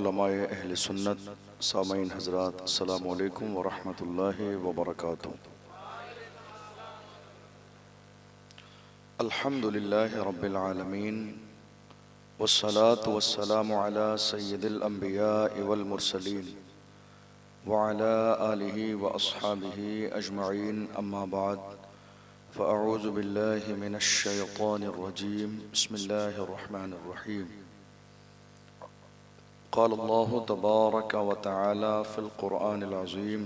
उलमाए अहले सुन्नत, सामईन हज़रात, अस्सलामु अलैकुम व रहमतुल्लाहि व बरकातुहू। अल्हम्दुलिल्लाहि रब्बिल आलमीन वस्सलातु वस्सलामु अला सय्यिदिल अंबियाइ वल मुरसलीन व अला आलिहि व अस्हाबिहि अजमईन, अम्मा बाद, फ़अऊज़ु बिल्लाहि मिनश शैतानिर रजीम, बिस्मिल्लाहिर रहमानिर रहीम। क़ाल अल्लाहु तबारक व तआला फ़िल क़ुरआनिल अज़ीम,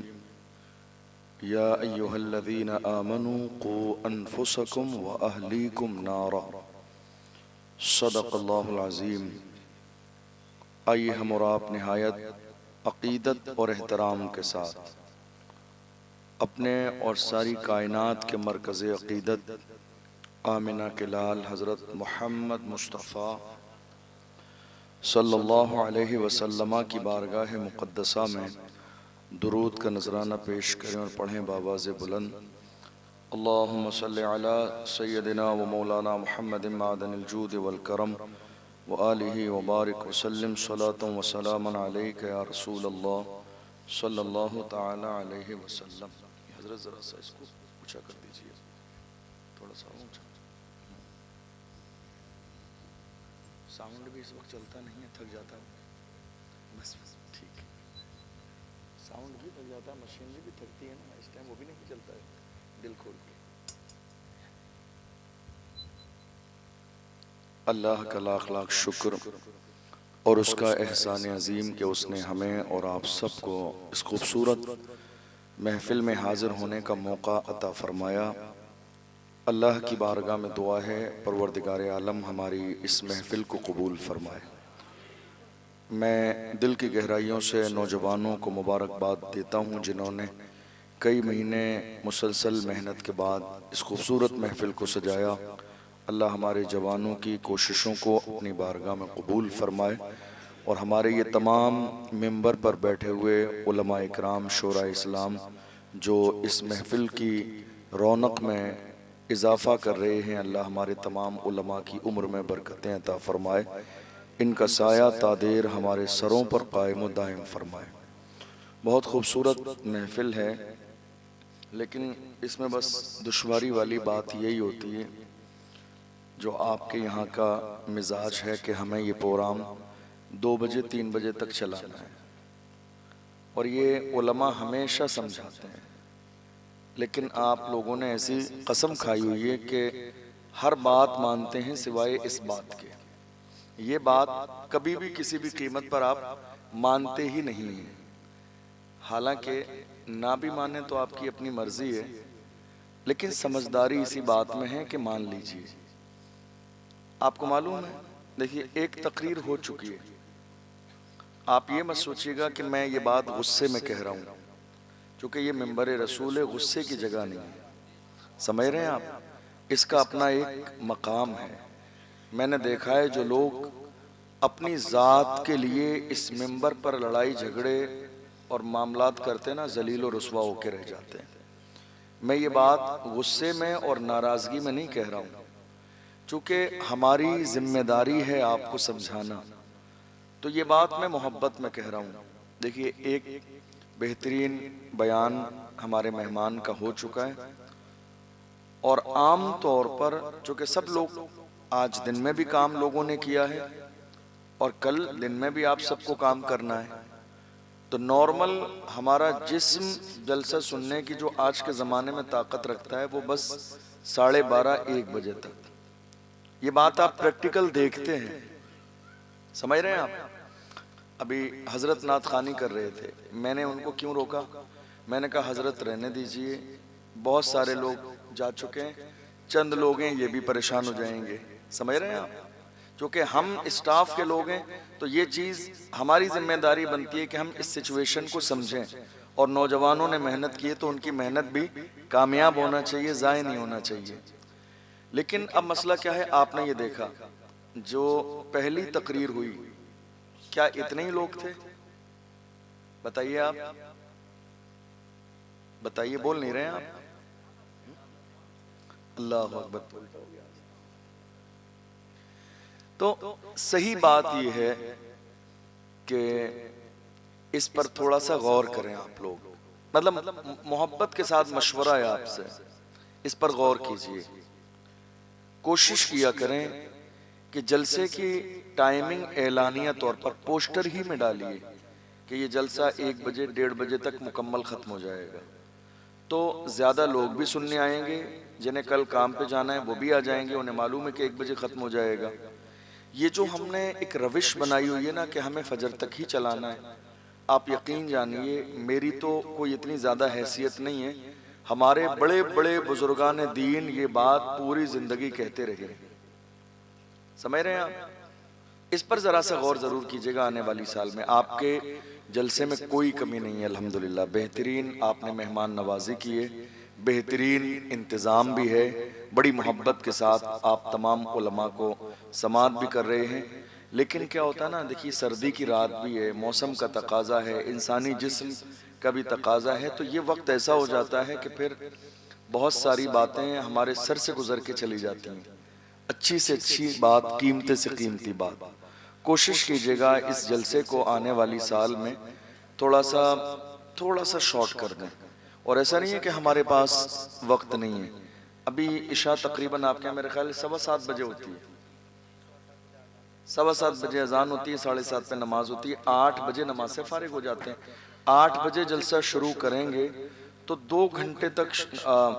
या अय्युहल्लज़ीना आमनू क़ू अनफुसकुम व अहलीकुम नारा, सदक़ल्लाहुल अज़ीम। आइए हम और आप निहायत अक़ीदत और एहतराम के साथ अपने और सारी कायनात के मरकज़ अक़ीदत आमिना के लाल हज़रत मुहम्मद मुस्तफ़ा सल्लल्लाहु अलैहि वसल्लम की बारगाह मुक़द्दसा में दुरूद का नजराना पेश करें और पढ़ें बावाज़ बुलंद, अल्लाहुम्मा सल्लि अला सय्यदिना व मौलाना मुहम्मदिन मादनिल जूद वल करम व आलिहि व बारिक वसल्लिम सलातन व सलामन अलैका या रसूल अल्लाह सल्लल्लाहु तआला अलैहि वसल्लम। हज़रत ज़रा सा इसको ऊँचा कर दीजिए, थोड़ा सा ऊँचा। साउंड भी इस वक्त चलता नहीं है, थक जाता है। बस बस ठीक है, साउंड भी थक जाता है, मशीनरी भी थकती है ना, इस टाइम वो भी नहीं चलता है। दिल खोल के अल्लाह का लाख लाख शुक्र और उसका एहसान अजीम कि उसने हमें और आप सबको इस खूबसूरत महफिल में हाजिर होने का मौका अता फरमाया। अल्लाह की बारगाह में दुआ है, परवरदिगार आलम हमारी इस महफिल को कबूल फरमाए। मैं दिल की गहराइयों से नौजवानों को मुबारकबाद देता हूँ जिन्होंने कई महीने मुसलसल मेहनत के बाद इस खूबसूरत महफिल को सजाया। अल्लाह हमारे जवानों की कोशिशों को अपनी बारगाह में कबूल फरमाए और हमारे ये तमाम मिंबर पर बैठे हुए उलमा इकराम, शोरा इस्लाम जो इस महफिल की रौनक में इजाफ़ा कर रहे हैं, अल्लाह हमारे तमाम उलमा की उम्र में बरकतें अता फ़रमाए, इनका साया तादेर हमारे सरों पर कायम व दायम फरमाए। बहुत खूबसूरत महफिल है, लेकिन इसमें बस दुश्वारी वाली बात यही होती है जो आपके यहाँ का मिजाज है कि हमें ये प्रोग्राम 2 बजे 3 बजे तक चलाना है और ये उलमा हमेशा समझाते हैं, लेकिन आप लोगों ने ऐसी कसम खाई हुई है कि हर बात मानते हैं सिवाय इस बात के। ये बात कभी भी किसी भी कीमत पर आप मानते ही नहीं हैं। हालांकि ना भी माने तो आपकी अपनी मर्जी है, लेकिन समझदारी इसी बात में है कि मान लीजिए। आपको मालूम है, देखिए एक तकरीर हो चुकी है, आप ये मत सोचिएगा कि मैं ये बात गुस्से में कह रहा हूँ, क्योंकि ये मिंबर रसूल है, गुस्से की जगह नहीं है। समझ रहे हैं आप, इसका अपना एक मकाम है। मैंने देखा है जो लोग अपनी ज़ात के लिए इस मिंबर पर लड़ाई झगड़े और मामलात करते ना, जलील और रुस्वा होकर रह जाते हैं। मैं ये बात गुस्से में और नाराज़गी में नहीं कह रहा हूँ, चूँकि हमारी जिम्मेदारी है आपको समझाना, तो ये बात मैं मोहब्बत में कह रहा हूँ। देखिए एक बेहतरीन बयान हमारे मेहमान का हो चुका है और आम तौर पर चूँकि सब लोग, आज दिन में भी काम लोगों ने किया है और कल दिन में भी आप सबको काम करना है, तो नॉर्मल हमारा जिस्म जलसा सुनने की जो आज के ज़माने में ताकत रखता है वो बस 12:30-1 बजे तक। ये बात आप प्रैक्टिकल देखते हैं, समझ रहे हैं आप। अभी हजरत नात खानी कर रहे थे, मैंने उनको क्यों रोका, मैंने कहा हजरत रहने दीजिए, बहुत सारे लोग जा चुके हैं, चंद लोग हैं ये भी परेशान हो जाएंगे। समझ रहे हैं आप, क्योंकि हम स्टाफ के लोग हैं तो ये चीज़ हमारी जिम्मेदारी बनती है कि हम इस सिचुएशन को समझें, और नौजवानों ने मेहनत की है तो उनकी मेहनत भी कामयाब होना चाहिए, ज़ाय नहीं होना चाहिए। लेकिन अब मसला क्या है, आपने ये देखा जो पहली तकरीर हुई, क्या इतने ही लोग थे? बताइए आप, बताइए, बोल नहीं रहे हैं आप। अल्लाह अकबर। तो सही बात यह है कि इस पर थोड़ा सा गौर करें आप लोग, मतलब मोहब्बत के साथ मशवरा है आपसे, इस पर गौर कीजिए। कोशिश किया करें कि जलसे की टाइमिंग एलानिया तौर पर पोस्टर ही में डालिए कि ये जलसा 1 बजे 1:30 बजे तक मुकम्मल ख़त्म हो जाएगा, तो ज़्यादा लोग भी सुनने आएंगे, जिन्हें कल काम पे जाना है वो भी आ जाएंगे, उन्हें मालूम है कि 1 बजे ख़त्म हो जाएगा। ये जो हमने एक रविश बनाई हुई है ना कि हमें फजर तक ही चलाना है, आप यकीन जानिए मेरी तो कोई इतनी ज़्यादा हैसियत नहीं है, हमारे बड़े बड़े बुजुर्गान दीन ये बात पूरी ज़िंदगी कहते रहे। समझ रहे हैं आप? इस पर ज़रा सा गौर ज़रूर कीजिएगा। आने वाली साल में आपके जलसे में कोई कमी नहीं है, अल्हम्दुलिल्लाह। बेहतरीन आपने मेहमान नवाजी की है, बेहतरीन इंतज़ाम भी है, बड़ी मोहब्बत के साथ आप तमाम उलमा को समात भी कर रहे हैं। लेकिन क्या होता है ना, देखिए सर्दी की रात भी है, मौसम का तकाजा है, इंसानी जिस्म का भी तकाजा है, तो ये वक्त ऐसा हो जाता है कि फिर बहुत सारी बातें हमारे सर से गुजर के चली जाती हैं। अच्छी से अच्छी बात, कीमती से कीमती बात, कोशिश कीजिएगा इस जलसे को आने वाली साल में थोड़ा सा शॉर्ट कर दें। और ऐसा नहीं है कि हमारे पास वक्त नहीं है। अभी इशा तकरीबन आपके यहाँ मेरे ख्याल 7:15 बजे होती है, 7:15 बजे अजान होती है, 7:30 पे नमाज होती है, 8 बजे नमाज से फारिग हो जाते हैं। 8 बजे जलसा शुरू करेंगे तो 2 घंटे तक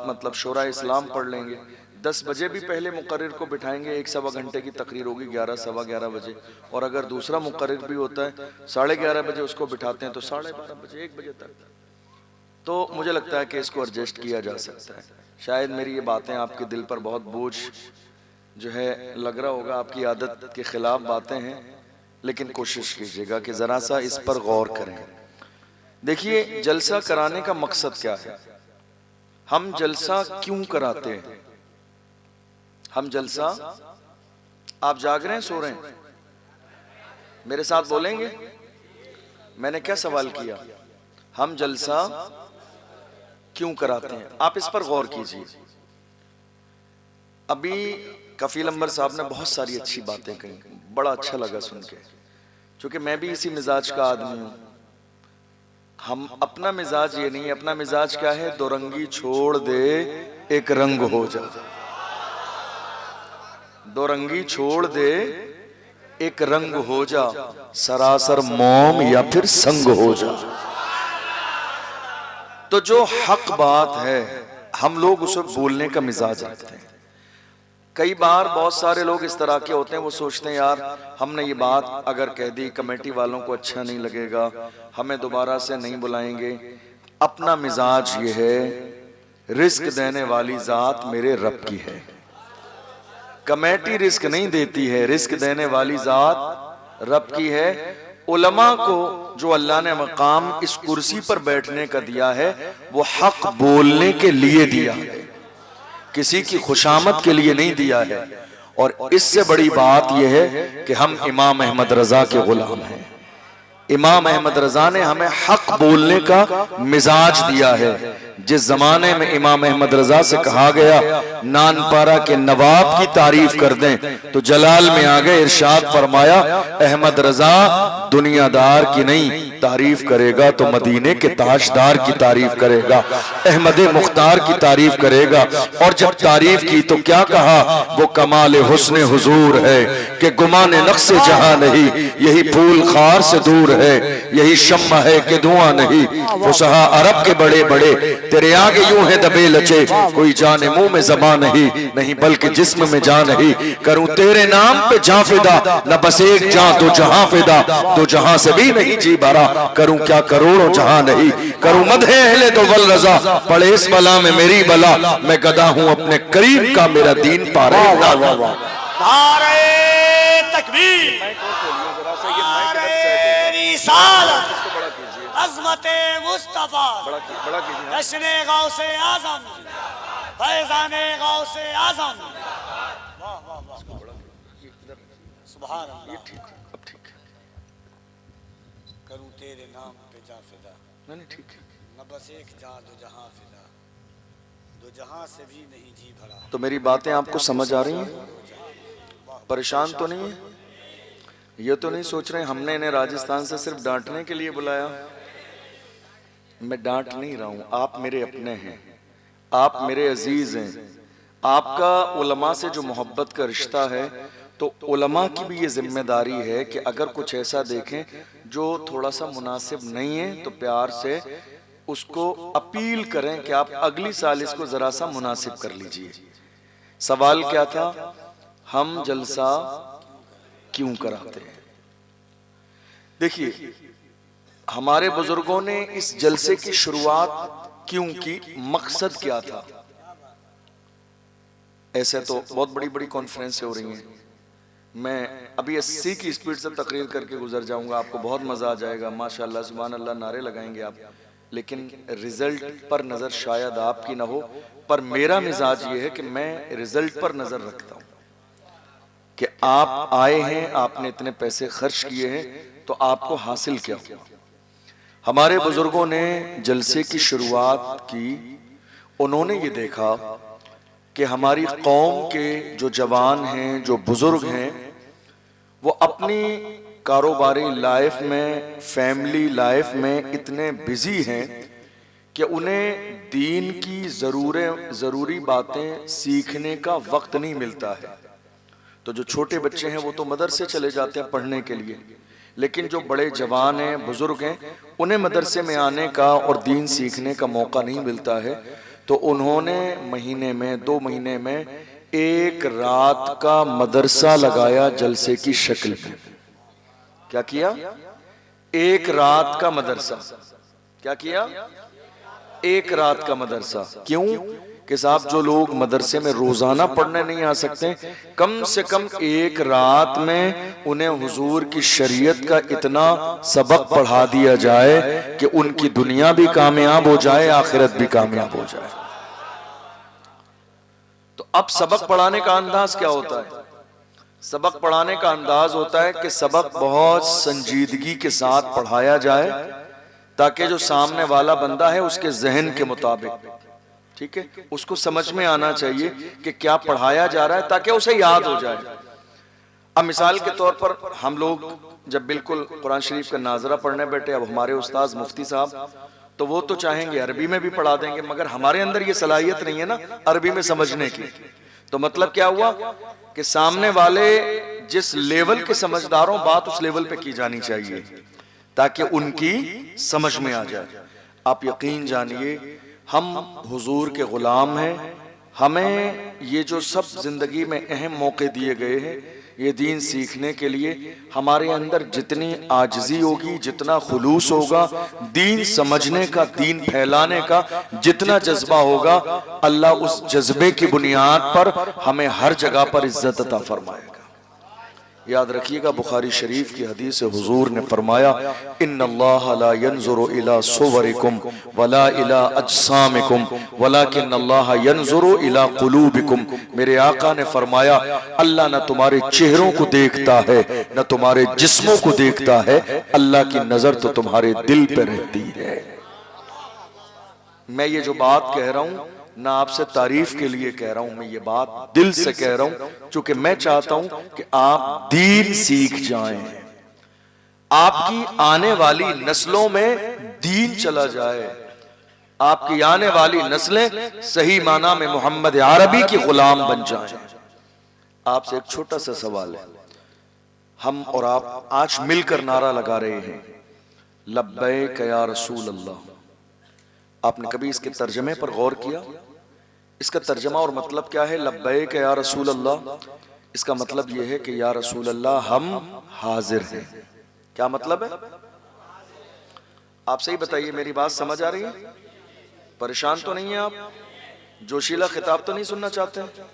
मतलब शोरा इस्लाम पढ़ लेंगे। 10 बजे भी पहले मुकर्रिर को बिठाएंगे, 1-1.25 घंटे की तकरीर होगी 11-11:15 बजे, और अगर दूसरा मुकर्रिर भी होता है 11:30 बजे उसको बिठाते हैं तो 12:30 बजे 1 बजे तक। तो मुझे लगता है कि इसको एडजस्ट किया जा सकता है। शायद मेरी ये बातें आपके दिल पर बहुत बोझ जो है लग रहा होगा, आपकी आदत के खिलाफ बातें हैं, लेकिन कोशिश कीजिएगा कि ज़रा सा इस पर गौर करें। देखिए जलसा कराने का मकसद क्या है, हम जलसा क्यों कराते हैं? हम जलसा, आप जाग रहे हैं सो रहे हैं? मेरे साथ बोलेंगे? मैंने क्या सवाल किया? हम जलसा क्यों कराते हैं, आप इस पर गौर कीजिए। अभी कफील अंबर साहब ने बहुत सारी अच्छी बातें कही, बड़ा अच्छा लगा सुन के, क्योंकि मैं भी इसी मिजाज का आदमी हूं। हम अपना मिजाज ये नहीं, अपना मिजाज क्या है? 2 रंगी छोड़ दे एक रंग हो जा, 2 रंगी छोड़ दे एक रंग हो जा, सरासर मोम या फिर संग हो जा। तो जो हक बात है हम लोग उसे बोलने का मिजाज रखते हैं। कई बार बहुत सारे लोग इस तरह के होते हैं, वो सोचते हैं यार हमने ये बात अगर कह दी कमेटी वालों को अच्छा नहीं लगेगा, हमें दोबारा से नहीं बुलाएंगे। अपना मिजाज ये है, रिस्क देने वाली जात मेरे रब की है, कमेटी रिस्क नहीं देती है, रिस्क देने वाली जात रब की है। उलमा को जो अल्लाह ने मकाम इस कुर्सी पर बैठने का दिया है वो हक बोलने के लिए दिया है, किसी की खुशामद के लिए नहीं दिया है। और इससे बड़ी बात यह है कि हम इमाम अहमद रजा के गुलाम हैं। इमाम अहमद रजा ने हमें हक बोलने का मिजाज दिया है। जिस जमाने में इमाम अहमद रजा से कहा गया नानपारा के नवाब की तारीफ कर दें तो जलाल में आ गए, इरशाद फरमाया अहमद रजा दुनियादार की नहीं तारीफ करेगा तो मदीने के ताजदार की तारीफ करेगा, अहमद मुख्तार की तारीफ करेगा। और जब तारीफ की तो क्या कहा? वो कमाल हुस्न हुजूर है कि गुमाने नक्शे जहां नहीं, यही फूल खार से दूर है, यही शम्मा है कि धुआं नहीं। फुसहा अरब के बड़े बड़े तेरे आगे यूं है दबे लचे, कोई जाने मुंह में ज़बान नहीं, नहीं बल्कि जिस्म में जान नहीं। करूं तेरे नाम पे जां फिदा, न बस एक जां तो जहां फिदा, तो जहां से भी नहीं जी भरा, करूं क्या करोड़ों जहां नहीं। करूं मदहे अहले तो वल रजा, पड़े इस बला में मेरी बला, मैं गदा हूं अपने करीब का मेरा दीन पारे। नारे तकबीर, नारे रिसालत, अज़मते मुस्तफा, जश्ने गौसे आज़म, फैज़ाने गौसे आज़म। वाह वाह वाह, सुभान अल्लाह। अब ठीक है, करूं तेरे नाम पे जा फिदा, नहीं ठीक है, न बस एक जा दो जहां फिदा, दो जहां से भी नहीं जी भरा। तो मेरी बातें आपको समझ आ रही हैं? परेशान तो नहीं है? ये तो नहीं सोच रहे हमने इन्हें राजस्थान से सिर्फ डांटने के लिए बुलाया। मैं डांट नहीं रहा हूं, आप मेरे अपने हैं, आप मेरे अजीज हैं। आपका उलमा से जो मोहब्बत का रिश्ता है, तो उलमा की भी ये जिम्मेदारी है कि अगर कुछ ऐसा देखें जो थोड़ा सा मुनासिब नहीं है तो प्यार से उसको अपील करें कि आप अगली साल इसको जरा सा मुनासिब कर लीजिए। सवाल क्या था? हम जलसा क्यों कराते हैं? देखिए, हमारे बुजुर्गों ने इस जलसे की शुरुआत क्यों की, मकसद क्या था? ऐसे तो बहुत बड़ी बड़ी कॉन्फ्रेंसें हो रही हैं, मैं अभी 80 की स्पीड से तकरीर करके गुजर जाऊंगा, आपको बहुत मजा आ जाएगा, माशाल्लाह सुभान अल्लाह नारे लगाएंगे आप, लेकिन रिजल्ट पर नजर शायद आपकी ना हो। पर मेरा मिजाज ये है कि मैं रिजल्ट पर नजर रखता हूं कि आप आए हैं, आपने इतने पैसे खर्च किए हैं, तो आपको हासिल क्या हुआ। हमारे बुजुर्गों ने जलसे की शुरुआत की, उन्होंने ये देखा कि हमारी कौम के जो जवान हैं, जो बुजुर्ग हैं, वो अपनी कारोबारी लाइफ में, फैमिली लाइफ में इतने बिजी हैं कि उन्हें दीन की ज़रूरी बातें सीखने का वक्त नहीं मिलता है। तो जो छोटे बच्चे हैं वो तो मदरसे चले जाते हैं पढ़ने के लिए, लेकिन जो बड़े जवान हैं, बुजुर्ग हैं, उन्हें मदरसे में आने का और दीन सीखने का मौका नहीं मिलता है। तो उन्होंने महीने में, 2 महीने में एक रात का मदरसा लगाया जलसे की शक्ल में। क्या किया? एक रात का मदरसा। क्या किया? एक रात का मदरसा। क्यों? कि साहब जो लोग मदरसे में रोजाना पढ़ने नहीं आ सकते, कम से कम एक रात में उन्हें हुजूर की शरीयत का इतना सबक पढ़ा दिया जाए कि उनकी दुनिया भी कामयाब हो जाए, आखिरत भी कामयाब हो जाए। तो अब सबक पढ़ाने का अंदाज क्या होता है? सबक पढ़ाने का अंदाज होता है कि सबक बहुत संजीदगी के साथ पढ़ाया जाए, ताकि जो सामने वाला बंदा है उसके जहन के मुताबिक, ठीक है, उसको समझ में आना चाहिए कि क्या पढ़ाया जा रहा है, ताकि उसे याद हो जाए। अब मिसाल के तौर पर हम लोग जब बिल्कुल कुरान शरीफ का नाजरा पढ़ने बैठे, अब हमारे उस्ताद मुफ्ती साहब तो वो तो चाहेंगे अरबी में भी पढ़ा देंगे, मगर हमारे अंदर ये सलाहियत नहीं है ना अरबी में समझने की। तो मतलब क्या हुआ कि सामने वाले जिस लेवल के समझदारों, बात उस लेवल पे की जानी चाहिए ताकि उनकी समझ में आ जाए। आप यकीन जानिए, हम हुजूर के गुलाम हैं। हमें ये जो सब जिंदगी में अहम मौके दिए गए हैं, ये दीन सीखने के लिए, हमारे अंदर जितनी आजिज़ी होगी, जितना खुलूस होगा, दीन समझने का, दीन फैलाने का जितना जज्बा होगा, अल्लाह उस जज्बे की बुनियाद पर हमें हर जगह पर इज्जत अता फरमाएगा। याद रखिएगा, बुखारी शरीफ की हदीस है, हुजूर ने फरमाया, इन्नल्लाह ला यंजुरु इला सुवरिकुम वला इला अजसामिकुम वलाकिन्नल्लाह यंजुरु इला कुलूबिकुम। मेरे आका ने फरमाया, अल्लाह न तुम्हारे चेहरों को देखता है, न तुम्हारे जिस्मों को देखता है, अल्लाह की नजर तो तुम्हारे दिल पे रहती है। मैं ये जो बात कह रहा हूं ना आपसे तारीफ के लिए कह रहा हूं, मैं ये बात दिल से कह रहा हूं, क्योंकि मैं चाहता हूं कि आप दीन सीख जाएं, आपकी आने वाली नस्लों में दीन चला जाए, आपकी आने वाली नस्लें सही माना में मोहम्मद अरबी की गुलाम बन जाएं। आपसे एक छोटा सा सवाल है, हम और आप आज मिलकर नारा लगा रहे हैं, लब्बैक या रसूल अल्लाह। आपने कभी इसके तर्जमे पर गौर किया? इसका तर्जमा और मतलब क्या है? लब्बैक या रसूल अल्लाह, इसका मतलब यह है कि या रसूल अल्लाह हम हाजिर हैं। क्या मतलब है? आप सही बताइए, मेरी बात समझ आ रही है? परेशान तो नहीं है आप? जोशीला खिताब तो नहीं सुनना चाहते हैं?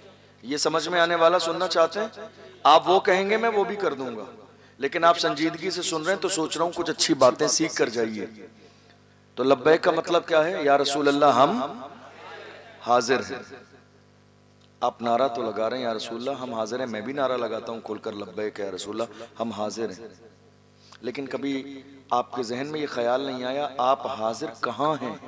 ये समझ में आने वाला सुनना चाहते हैं? आप वो कहेंगे मैं वो भी कर दूंगा, लेकिन आप संजीदगी से सुन रहे हैं तो सोच रहा हूं कुछ अच्छी बातें सीख कर जाइए। तो लब्बैक का मतलब क्या है? या रसूल अल्लाह हम हाजिर हैं। आप नारा तो लगा रहे हैं या रसूल अल्लाह हम हाजिर हैं, मैं भी नारा लगाता हूं खुलकर, लब्बैक या रसूल अल्लाह हम हाजिर हैं। लेकिन कभी आपके जहन में ये ख्याल नहीं आया आप हाजिर कहां हैं?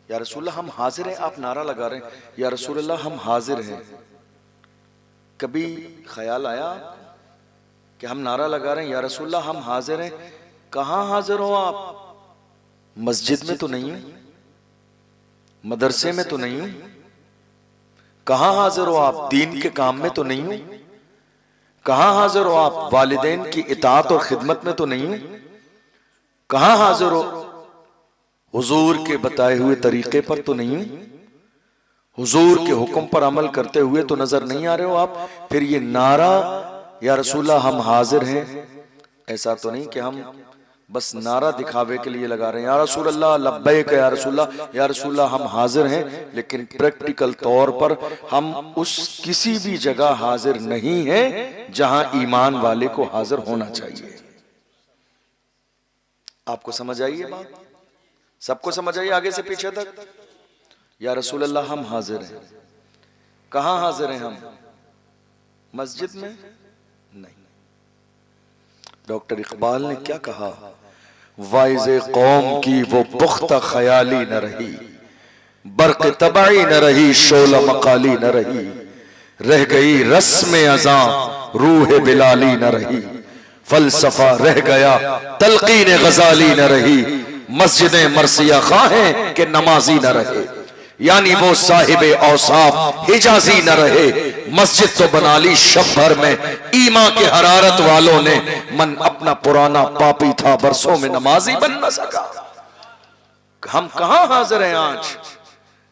या रसूल अल्लाह हम हाजिर हैं, आप नारा लगा रहे हैं या रसूल अल्लाह हम हाजिर हैं। कभी ख्याल आया कि हम नारा लगा रहे हैं या रसूलल्लाह हम हाजिर हैं। कहाँ हाजिर हो आप? मस्जिद में तो नहीं हूं, मदरसे में तो नहीं हूं। कहाँ हाजिर हो आप? दीन के काम में तो नहीं हूं। कहाँ हाजिर हो आप? वालिदैन की इताअत और खिदमत में तो नहीं हूं। कहाँ हाजिर हो? हुजूर के बताए हुए तरीके पर तो नहीं हूं। हुजूर के हुक्म पर अमल करते हुए तो नजर नहीं आ रहे हो आप। फिर ये नारा या रसूलल्लाह हम हाजिर हैं, ऐसा तो नहीं कि हम बस नारा दिखावे के लिए लगा रहे हैं, या रसूलल्लाह लब्बैक या रसूलल्लाह हम हाजिर हैं, लेकिन प्रैक्टिकल तौर पर हम उस किसी भी जगह हाजिर नहीं हैं जहां ईमान वाले को हाजिर होना चाहिए। आपको समझ आई ये बात? सबको समझ आई आगे से पीछे तक? या रसूलल्लाह हम हाजिर हैं। कहां हाजिर हैं हम? मस्जिद में नहीं। डॉक्टर इकबाल ने क्या कहा? वाइज़े कौम की वो पुख्ता ख्याली न रही, बर्क तबाई न रही, शोला मकाली न रही, रह गई रस्म अज़ां रूह बिलाली न रही, फलसफा रह गया तलकीन गजाली न रही, मस्जिदें मरसिया खाहें के नमाजी न रहे, यानी वो साहिबे औसाफ हिजाजी न रहे, मस्जिद तो बना ली शब भर में ईमा के हरारत वालों ने, मन अपना पुराना पापी था बरसों में नमाजी बन न सका। हम कहां हाजिर हैं आज?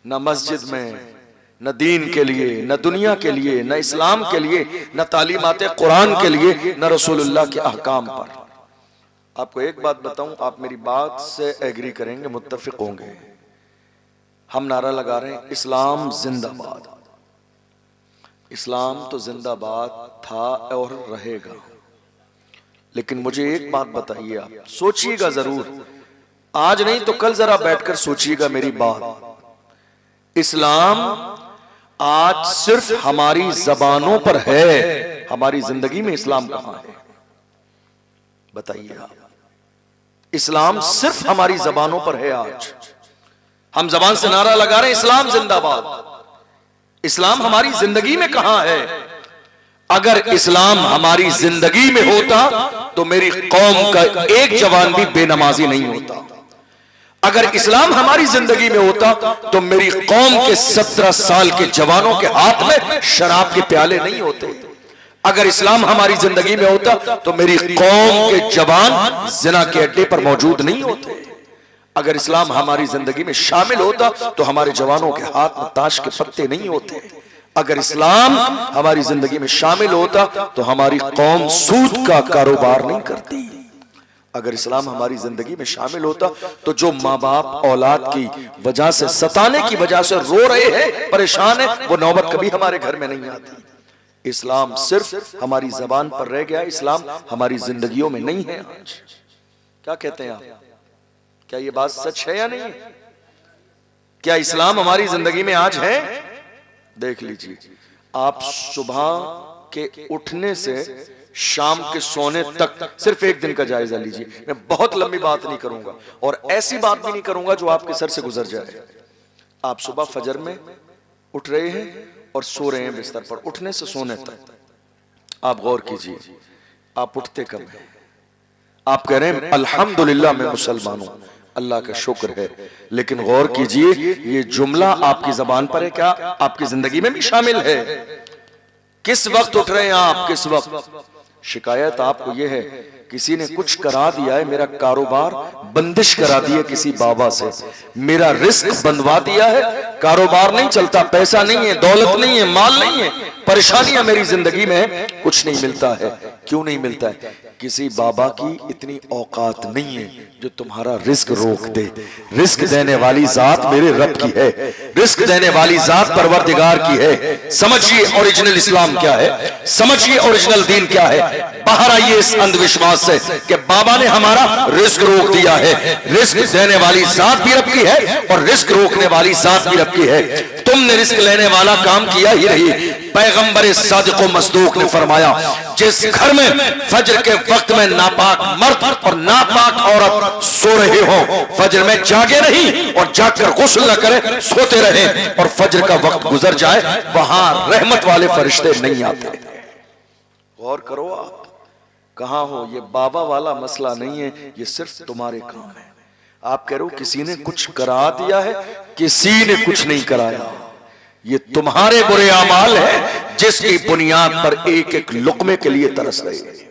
न मस्जिद में, न दीन के लिए, न दुनिया के लिए, न इस्लाम के लिए, न तालीमाते कुरान के लिए, न रसूलुल्लाह के अहकाम पर। आपको एक बात बताऊं, आप मेरी बात से एग्री करेंगे, मुत्तफिक होंगे। हम नारा लगा रहे हैं इस्लाम जिंदाबाद। इस्लाम तो जिंदाबाद था और रहेगा, लेकिन मुझे एक बात बताइए, आप सोचिएगा जरूर, आज नहीं तो कल जरा बैठकर सोचिएगा मेरी बात। इस्लाम आज सिर्फ हमारी जबानों पर है, हमारी जिंदगी में इस्लाम कहां है? बताइए आप। इस्लाम सिर्फ हमारी जबानों पर है। आज हम जबान से नारा लगा रहे हैं इस्लाम जिंदाबाद, इस्लाम हमारी जिंदगी में कहां है? अगर इस्लाम हमारी जिंदगी में होता तो मेरी कौम का एक जवान भी बेनमाजी नहीं होता। अगर इस्लाम हमारी जिंदगी में होता तो मेरी कौम के 17 साल के जवानों के हाथ में शराब के प्याले नहीं होते। अगर इस्लाम हमारी जिंदगी में होता तो मेरी कौम के जवान जिना के अड्डे पर मौजूद नहीं होते। अगर इस्लाम हमारी जिंदगी में शामिल होता तो हमारे जवानों के हाथ में ताश के पत्ते नहीं होते। अगर इस्लाम हमारी जिंदगी में शामिल होता तो हमारी कौम सूद का कारोबार नहीं करती। अगर इस्लाम हमारी जिंदगी में शामिल होता तो जो माँ बाप औलाद की वजह से, सताने की वजह से रो रहे हैं, परेशान है, वो नौबत कभी हमारे घर में नहीं आती। इस्लाम सिर्फ हमारी जबान पर रह गया, इस्लाम हमारी जिंदगियों में नहीं है आज। क्या कहते हैं आप? क्या ये बात सच है या नहीं? क्या इस्लाम हमारी जिंदगी में आज है? देख लीजिए, आप सुबह के उठने से शाम के सोने तक सिर्फ एक दिन का जायजा लीजिए। मैं बहुत लंबी बात नहीं करूंगा और ऐसी बात भी नहीं करूंगा जो आपके सर से गुजर जाए। आप सुबह फजर में उठ रहे हैं और सो रहे हैं बिस्तर पर, उठने से सोने तक आप गौर कीजिए, आप उठते कब हैं? आप कह रहे हैं अल्हम्दुलिल्लाह मैं मुसलमान हूं, अल्लाह का शुक्र है, लेकिन गौर कीजिए ये जुमला आपकी जबान पर है क्या? आपकी जिंदगी में भी शामिल है? किस वक्त उठ रहे हैं आप? किस वक्त? शिकायत आपको यह है किसी ने कुछ करा दिया है, मेरा कारोबार बंदिश करा दी है किसी बाबा से, मेरा रिस्क बंधवा दिया है, कारोबार नहीं चलता, पैसा नहीं है, दौलत नहीं है, माल नहीं है, परेशानियां मेरी जिंदगी में, कुछ नहीं मिलता है। क्यों नहीं मिलता है? किसी बाबा की इतनी औकात नहीं है जो तुम्हारा रिस्क रोक दे। रिस्क देने वाली जात मेरे रब की है, रिस्क देने वाली जात परवरदिगार की है। समझिए ओरिजिनल इस्लाम क्या है, समझिए ओरिजिनल दीन क्या है। बाहर आइए इस अंधविश्वास से कि बाबा ने हमारा रिस्क रोक दिया है। रिस्क देने वाली जात भी रब की है और रिस्क रोकने वाली जात भी रब की है। तुमने रिस्क लेने वाला काम किया ही नहीं। पैगंबर सादिक मसदूक ने फरमाया, जिस घर में फजर के वक्त में नापाक मर्द और नापाक औरत सो रहे हो, फजर में जागे नहीं और जाकर गुस्ल न करें, सोते रहे और फजर का वक्त गुजर जाए, वहां रहमत वाले फरिश्ते नहीं आते। गौर करो आप, कहाँ हो, ये बाबा वाला मसला नहीं है, ये सिर्फ तुम्हारे काम है। आप कह रहे हो किसी ने कुछ करा दिया है, किसी ने कुछ नहीं कराया, ये तुम्हारे बुरे अमाल है जिसकी बुनियाद पर एक एक लुकमे के लिए तरस रहे हैं।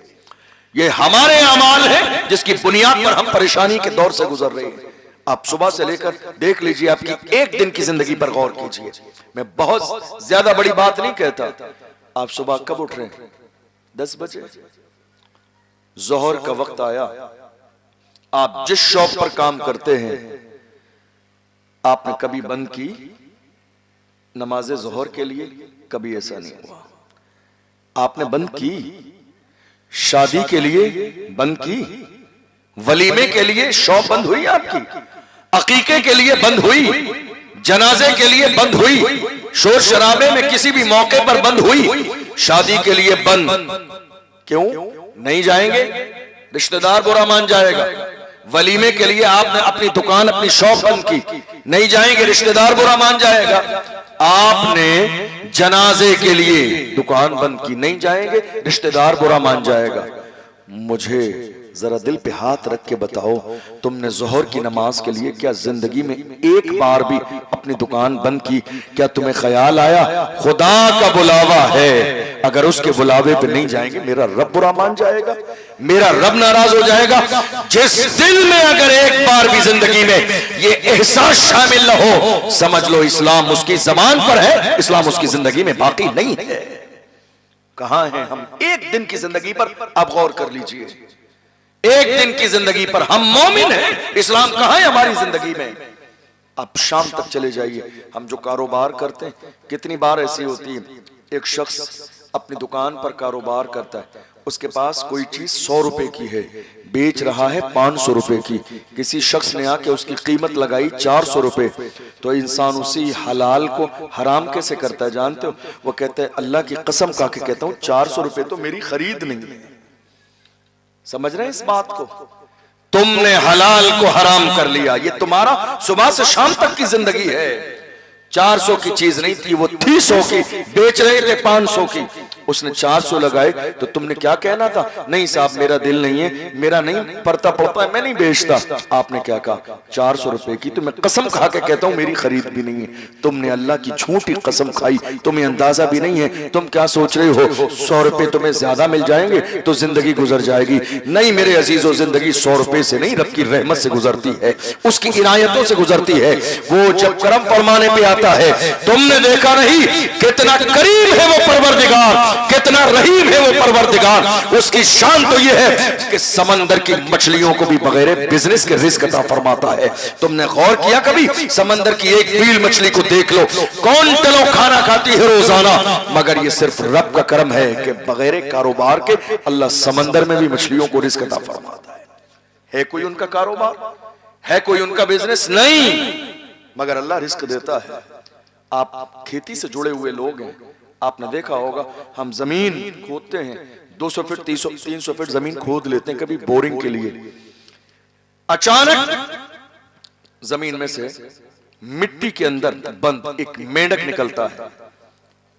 ये हमारे अमाल है जिसकी बुनियाद पर हम परेशानी के दौर से गुजर रहे हैं। आप सुबह से लेकर देख लीजिए, आपकी एक दिन की जिंदगी पर गौर कीजिए। मैं बहुत ज्यादा बड़ी बात नहीं कहता। आप सुबह कब उठ रहे हैं? 10 बजे। जोहर का वक्त आया, आप जिस शॉप पर काम करते हैं आपने कभी बंद की नमाज जोहर के लिए? कभी ऐसा नहीं हुआ। आपने बंद की शादी के लिए, बंद की वलीमे के लिए शॉप बंद हुई आपकी, अकीके के लिए बंद हुई, जनाजे के लिए बंद हुई, शोर शराबे में किसी भी मौके पर बंद हुई, शादी के लिए बंद। क्यों नहीं जाएंगे? रिश्तेदार बुरा मान जाएगा। वलीमे के लिए आपने अपनी दुकान, अपनी शॉप बंद की, नहीं जाएंगे, रिश्तेदार बुरा मान जाएगा। आपने जनाजे के लिए दुकान बंद की, नहीं जाएंगे, रिश्तेदार बुरा मान जाएगा। मुझे जरा दिल पे हाथ रख के बताओ, तुमने जोहर की नमाज के लिए क्या जिंदगी में एक बार भी अपनी दुकान बंद की? क्या तुम्हें ख्याल आया खुदा का बुलावा है, अगर उसके बुलावे पे नहीं जाएंगे मेरा रब बुरा मान जाएगा, मेरा रब नाराज हो जाएगा? जिस दिल में अगर एक बार भी जिंदगी में ये एहसास शामिल न हो, समझ लो इस्लाम उसकी जबान पर है, इस्लाम उसकी जिंदगी में बाकी नहीं है। कहां है हम? एक दिन की जिंदगी पर आप गौर कर लीजिए, एक दिन की जिंदगी पर हम मोमिन हैं। इस्लाम कहां है हमारी जिंदगी में? आप शाम तक चले जाइए, हम जो कारोबार करते हैं, कितनी बार ऐसी होती है, एक शख्स अपनी दुकान पर कारोबार करता है, उसके पास कोई चीज 100 रुपए की है, बेच रहा है 500 रुपए की, किसी शख्स ने आके उसकी कीमत लगाई 400 रुपए, तो इंसान उसी हलाल को हराम कैसे करता है जानते हो? वो कहते हैं अल्लाह की कसम खा के कहता हूं 400 रुपए तो मेरी खरीद नहीं है। समझ रहे हैं इस बात को? तुमने हलाल को हराम कर लिया, ये तुम्हारा सुबह से शाम तक की जिंदगी है। 400 की चीज नहीं थी, वो थी 100 की, बेच रहे थे 500 की, उसने 400 लगाए, तो तुमने क्या कहना था? नहीं साहब मेरा दिल नहीं है, मेरा नहीं पड़ता पड़ता है, मैं नहीं बेचता। आपने क्या कहा? 400 रुपए की तो मैं कसम खा के कहता हूं मेरी खरीद भी नहीं है। तुमने अल्लाह की झूठी कसम खाई, तुम्हें अंदाजा भी नहीं है। तुम क्या सोच रहे हो 100 रुपए तुम्हें ज्यादा मिल जाएंगे तो जिंदगी गुजर जाएगी? नहीं मेरे अजीजों, जिंदगी 100 रुपए से नहीं, रब की रहमत से गुजरती है, उसकी इनायतों से गुजरती है। वो जब करम फरमाने पे आता है, तुमने देखा नहीं कितना करीम है वो परवरदिगार, कितना रहीम है वो परवरदिगार। उसकी शान तो ये है कि समंदर की मछलियों को भी बगैर बिजनेस के रिस्क अता फरमाता है। तुमने गौर किया कभी? समंदर की एक व्हील मछली को देख लो, कौन टलो खाना खाती है रोजाना, मगर ये सिर्फ रब का करम है कि बगैर कारोबार के अल्लाह समंदर में भी मछलियों को रिस्क अता फरमाता है कोई उनका कारोबार? है कोई उनका बिजनेस? नहीं, मगर अल्लाह रिस्क देता है। आप खेती से जुड़े हुए लोग हैं, आपने देखा होगा हम जमीन खोदते हैं, 200 फीट 300 फीट जमीन खोद लेते हैं कभी बोरिंग के लिए, अचानक जमीन में से मिट्टी के अंदर बंद एक मेंढक निकलता है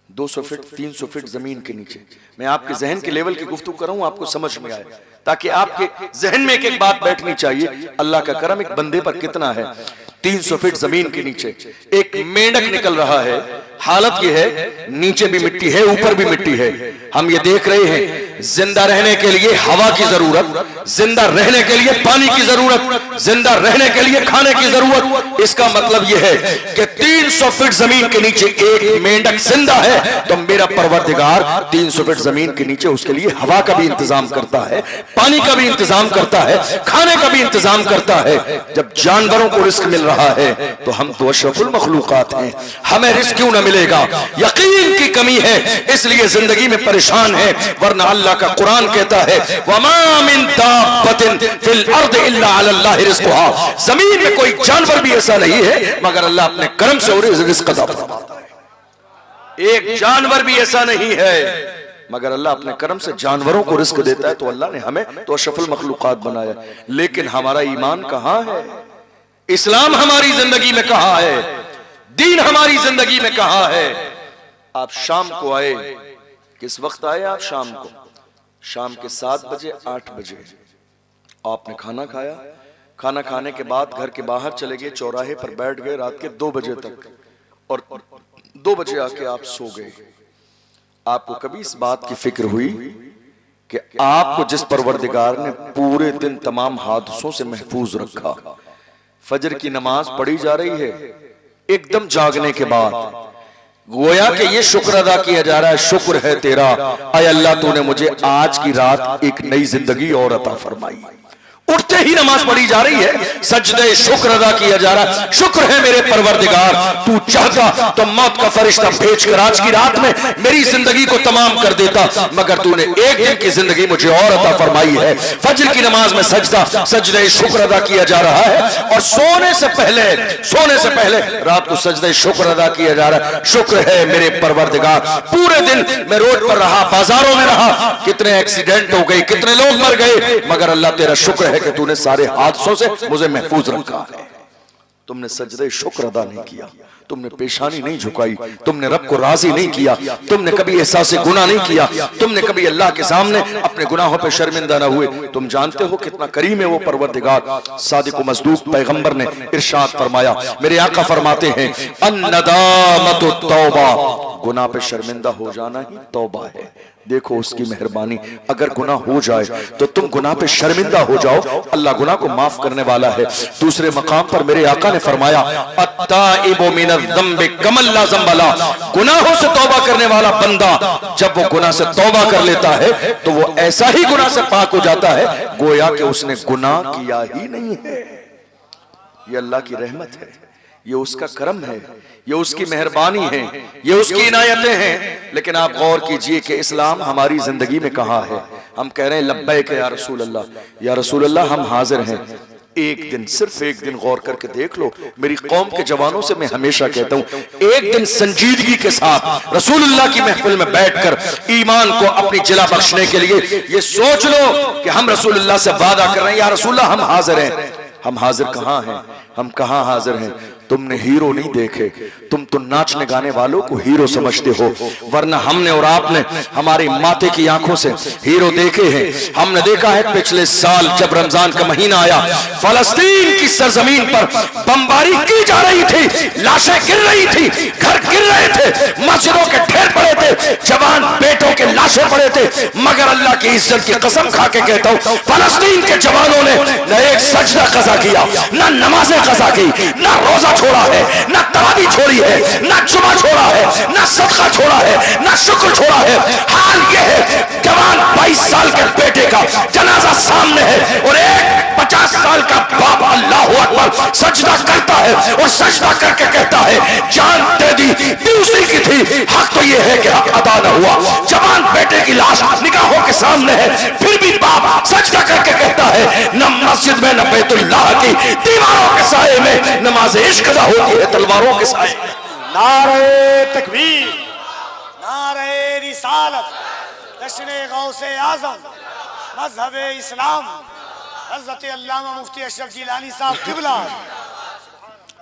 200 फीट 300 फीट जमीन के नीचे। मैं आपके जहन के लेवल की गुफ्तगू कर रहा हूं, आपको समझ में आए, ताकि आपके जहन में एक बात बैठनी चाहिए, अल्लाह का करम एक बंदे पर कितना है। 300 फीट जमीन के नीचे एक मेंढक निकल रहा है, हालत यह है नीचे भी मिट्टी है, ऊपर भी मिट्टी है। हम ये देख रहे हैं जिंदा रहने के लिए हवा की जरूरत, जिंदा रहने के लिए पानी की जरूरत, जिंदा रहने के लिए खाने की जरूरत। इसका मतलब यह है कि 300 फीट जमीन के नीचे एक मेंढक जिंदा है, तो मेरा परवरदिगार 300 फीट जमीन के नीचे उसके लिए हवा का भी इंतजाम करता है, पानी का भी इंतजाम करता है, खाने का भी इंतजाम करता है। जब जानवरों को रिस्क मिल रहा है तो हम तो अशरफुल मखलूकात हैं, हमें रिस्क क्यों ना मिलेगा? यकीन की कमी है, इसलिए जिंदगी में परेशान है। वरना अल्लाह का कुरान कहता है वमा मिन दाब्बतिन फिल अर्द इल्ला अलल्लाहि रिज़्क़ुहा, जमीन में कोई जानवर भी ऐसा नहीं है मगर अल्लाह अपने करम से उसे रिज़्क़ अता फरमाता है। एक जानवर भी ऐसा नहीं है मगर अल्लाह अपने करम से जानवरों को रिज़्क़ देता है। तो अल्लाह ने हमें तो अशरफुल मखलूकात बनाया, लेकिन हमारा ईमान कहां है? इस्लाम हमारी जिंदगी में कहां है? दीन हमारी जिंदगी में कहां है? आप शाम को आए, किस वक्त आए आप शाम को? शाम के 7 बजे 8 बजे आपने खाना खाया, खाना खाने के बाद घर के बाहर चले गए, चौराहे पर बैठ गए रात के 2 बजे तक, और 2 बजे आके आप सो गए। आपको कभी इस बात की फिक्र हुई कि आपको जिस परवरदिगार ने पूरे दिन तमाम हादसों से महफूज रखा, फजर की नमाज पढ़ी जा रही है, एकदम जागने के बाद गोया कि ये शुक्र अदा किया जा रहा है, शुक्र है तेरा आय अल्लाह तूने मुझे आज की रात एक नई जिंदगी और अता फरमाई। उठते ही नमाज पढ़ी जा रही है, सजदे शुक्र अदा किया जा रहा है, शुक्र है मेरे परवरदिगार तू चाहता तो मौत का फरिश्ता भेजकर आज की रात में मेरी जिंदगी को तमाम कर देता, मगर तूने एक दिन की जिंदगी मुझे और अता फरमाई है। फजर की नमाज में सजदे शुक्र अदा किया जा रहा है, और सोने से पहले रात को सजदे शुक्र अदा किया जा रहा है। शुक्र है मेरे परवरदिगार, पूरे दिन मैं रोड पर रहा, बाजारों में रहा, कितने एक्सीडेंट हो गए, कितने लोग मर गए, मगर अल्लाह तेरा शुक्र है कि तूने सारे हादसों से मुझे महफूज रखा है। तुमने सजदे शुक्र अदा नहीं किया, तुमने पेशानी नहीं झुकाई, तुमने रब को राजी नहीं किया, तुमने कभी एहसास गुनाह नहीं किया, तुमने कभी अल्लाह के सामने अपने गुनाहों पे शर्मिंदा ना हुए। तुम जानते हो कितना करीम है वो परवरदिगार। सादिक मसदूक पैगंबर ने इरशाद फरमाया, मेरे आका फरमाते हैं अन्नदामतु तौबा, गुनाह पे शर्मिंदा हो जाना ही तौबा है। देखो उसकी मेहरबानी, अगर गुनाह हो जाए तो तुम गुनाह पे शर्मिंदा हो जाओ, अल्लाह गुनाह को माफ करने वाला है। दूसरे मकाम पर मेरे आका ने फरमाया अत्ताइबु मिनज़्ज़म्बि कमन ला ज़म्ब ला, गुनाहों से तौबा करने वाला बंदा जब वो गुनाह से तौबा कर लेता है तो वो ऐसा ही गुनाह से पाक हो जाता है गोया कि उसने गुनाह किया ही नहीं है। ये अल्लाह की रहमत है, ये उसका करम है, ये उसकी मेहरबानी है, ये उसकी इनायतें हैं। लेकिन आप गौर कीजिए कि इस्लाम हमारी जिंदगी में कहाँ है। हम कह रहे हैं लब्बैक या रसूल अल्लाह, या रसूल अल्लाह हम हाजिर हैं। एक दिन, सिर्फ एक दिन गौर करके देख लो, मेरी कौम के जवानों से मैं हमेशा कहता हूं, एक दिन संजीदगी के साथ रसूलुल्लाह की महफिल में बैठकर ईमान को अपनी जिला बख्शने के लिए ये सोच लो कि हम रसूलुल्लाह से वादा कर रहे हैं, या रसूलुल्लाह हम हाजिर हैं। हम हाजिर कहाँ हैं? हम कहाँ हाजिर हैं? तुमने हीरो नहीं देखे, तुम तो नाचने गाने वालों को हीरो समझते हो, वरना हमने और आपने हमारी माते की आंखों से हीरो देखे हैं। हमने देखा है पिछले साल जब रमजान का महीना आया, फलस्तीन की सरजमीन पर बमबारी की जा रही थी, लाशें गिर रही थी, घर गिर रहे थे, मस्जिदों के ढेर पड़े थे, जवान बेटों के लाशें पड़े थे, मगर अल्लाह की इज्जत की कसम खा के कहता हूं, फलस्तीन के जवानों ने न एक सजदा कज़ा किया, न नमाजें कज़ा की, न रोजा छोड़ा है, न तरावी छोड़ी है, न जुमा छोड़ा है, न सदका छोड़ा है, न शुक्र छोड़ा है। हाल ये है, जवान 22 साल के बेटे का जनाजा सामने है और एक 50 साल का बाप अल्लाहु अकबर सजदा करता है और सजदा करके कहता है जान दे दी उसी की थी, हक तो ये है कि हक अदा न हुआ। जवान बेटे की लाश निगाहों के सामने है, फिर भी बाप सजदा करके कहता है न मस्जिद में न बैतुल्लाह की दीवारों के साए में नमाज इश्क अदा होती है तलवारों के साए। नारे तकबीर, नारे रिसालत, जश्न गौसे आजम, मजहब इस्लाम, हज़रत अल्लामा मुफ्ती अशरफ जिलानी साहब किबला।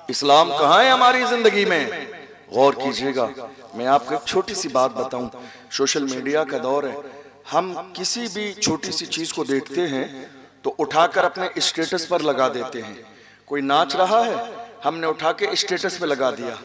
इस्लाम कहाँ है हमारी जिंदगी में? गौर कीजिएगा, मैं आपको एक छोटी सी बात बताऊं। सोशल मीडिया का दौर है, हम किसी भी छोटी सी चीज को देखते हैं तो उठाकर अपने स्टेटस पर लगा देते हैं। कोई नाच रहा है, हमने उठा के स्टेटस पे लगा दिया।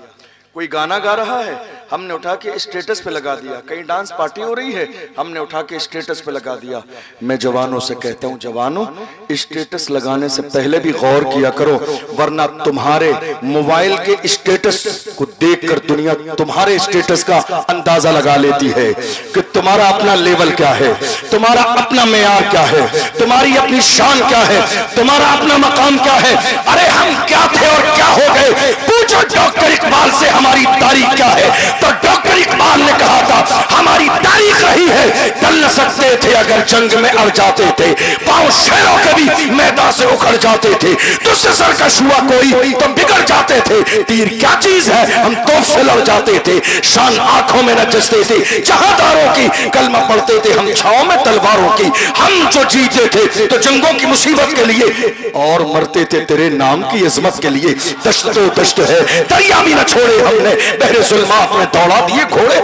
कोई गाना गा रहा है, हमने उठा के स्टेटस पे लगा दिया। कहीं डांस पार्टी हो रही है, हमने उठा के स्टेटस पे लगा दिया। मैं जवानों से कहता हूं, जवानों स्टेटस लगाने से पहले भी गौर किया करो, वरना तुम्हारे मोबाइल के स्टेटस को देखकर दुनिया तुम्हारे स्टेटस का अंदाजा लगा लेती है कि तुम्हारा अपना लेवल क्या है, तुम्हारा अपना मेयार क्या है, तुम्हारी अपनी शान क्या है, तुम्हारा अपना मकाम क्या है। अरे हम क्या थे और क्या हो गए? पूछो डॉक्टर इकबाल से हमारी तारीख क्या है, तो डॉक्टर इकबाल ने कहा था हमारी तारीख रही है टल न सकते थे अगर जंग में अड़ जाते थे, पांव शेरों के भी मैदान से उखड़ जाते थे, तुझसे सरकश हुआ कोई तो बिगड़ जाते थे। तीर क्या चीज है, हम तोप से लड़ जाते थे, शान आंखों में नचते थे जहादारों की, कलमा पढ़ते थे हम छाओं में तलवारों की। हम जो जीते थे तो जंगों की मुसीबत के लिए और मरते थे तेरे नाम की इज्जत के लिए। दश्त तो दश्त है, दरिया भी न छोड़े हमने, बहरे जुल्मात में दौड़ा दिए घोड़े।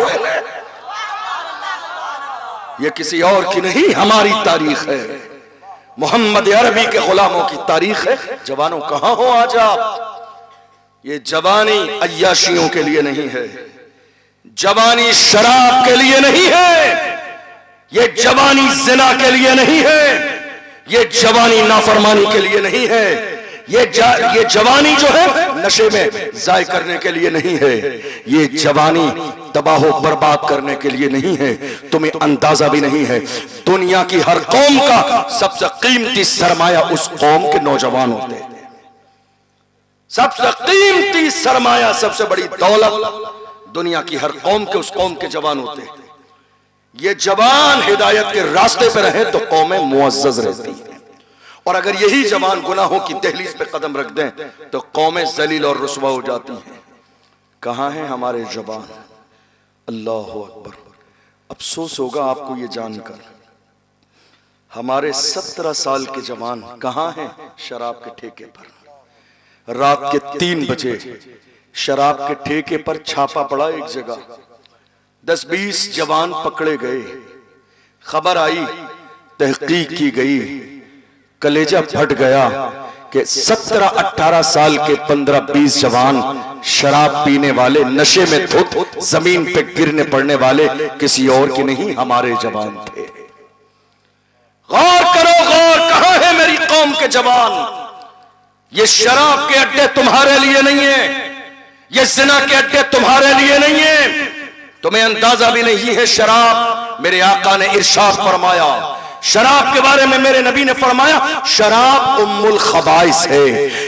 ये किसी और की नहीं, हमारी तारीख है, मोहम्मद अरबी के गुलामों की तारीख है। जवानों कहां हो आज आप? ये जवानी अय्याशियों के लिए नहीं है, जवानी शराब के लिए नहीं है, ये जवानी जिना के लिए नहीं है, ये जवानी नाफरमानी के लिए नहीं है, ये जवानी जो है नशे में जाय करने के लिए नहीं है, ये जवानी तबाह बर्बाद करने के लिए नहीं है। तुम्हें अंदाजा भी नहीं है, दुनिया की हर कौम का सबसे कीमती सरमाया उस कौम के नौजवान होते हैं। सबसे कीमती सरमाया, सबसे बड़ी दौलत दुनिया की हर कौम के उस कौम के जवान होते हैं। ये जवान हिदायत के रास्ते पर रहे तो कौमें मुअज़्ज़ज़ रहती हैं, और अगर यही जवान गुनाहों की दहलीज पे कदम रख दें तो कौमें जलील और रुस्वा हो जाती हैं। कहां हैं हमारे जवान? अल्लाह अकबर। अफसोस होगा आपको ये जानकर, हमारे 17 साल के जवान कहां हैं? शराब के ठेके पर। रात के 3 बजे शराब के ठेके पर छापा पड़ा एक जगह, 10-20 जवान पकड़े गए। खबर आई, तहकीक की गई, कलेजा फट गया कि 17-18 साल के 15-20 जवान शराब पीने वाले, नशे में धुत जमीन पे गिरने पड़ने वाले किसी और के नहीं, हमारे जवान थे। गौर करो, गौर, कहां है मेरी कौम के जवान? ये शराब के अड्डे तुम्हारे लिए नहीं है, ये जिना के अड्डे तुम्हारे लिए नहीं है। तुम्हें अंदाजा भी नहीं है, शराब, मेरे आका ने इरशाद फरमाया, शराब के बारे में मेरे नबी ने फरमाया, शराब उम्मुल खबाइस है,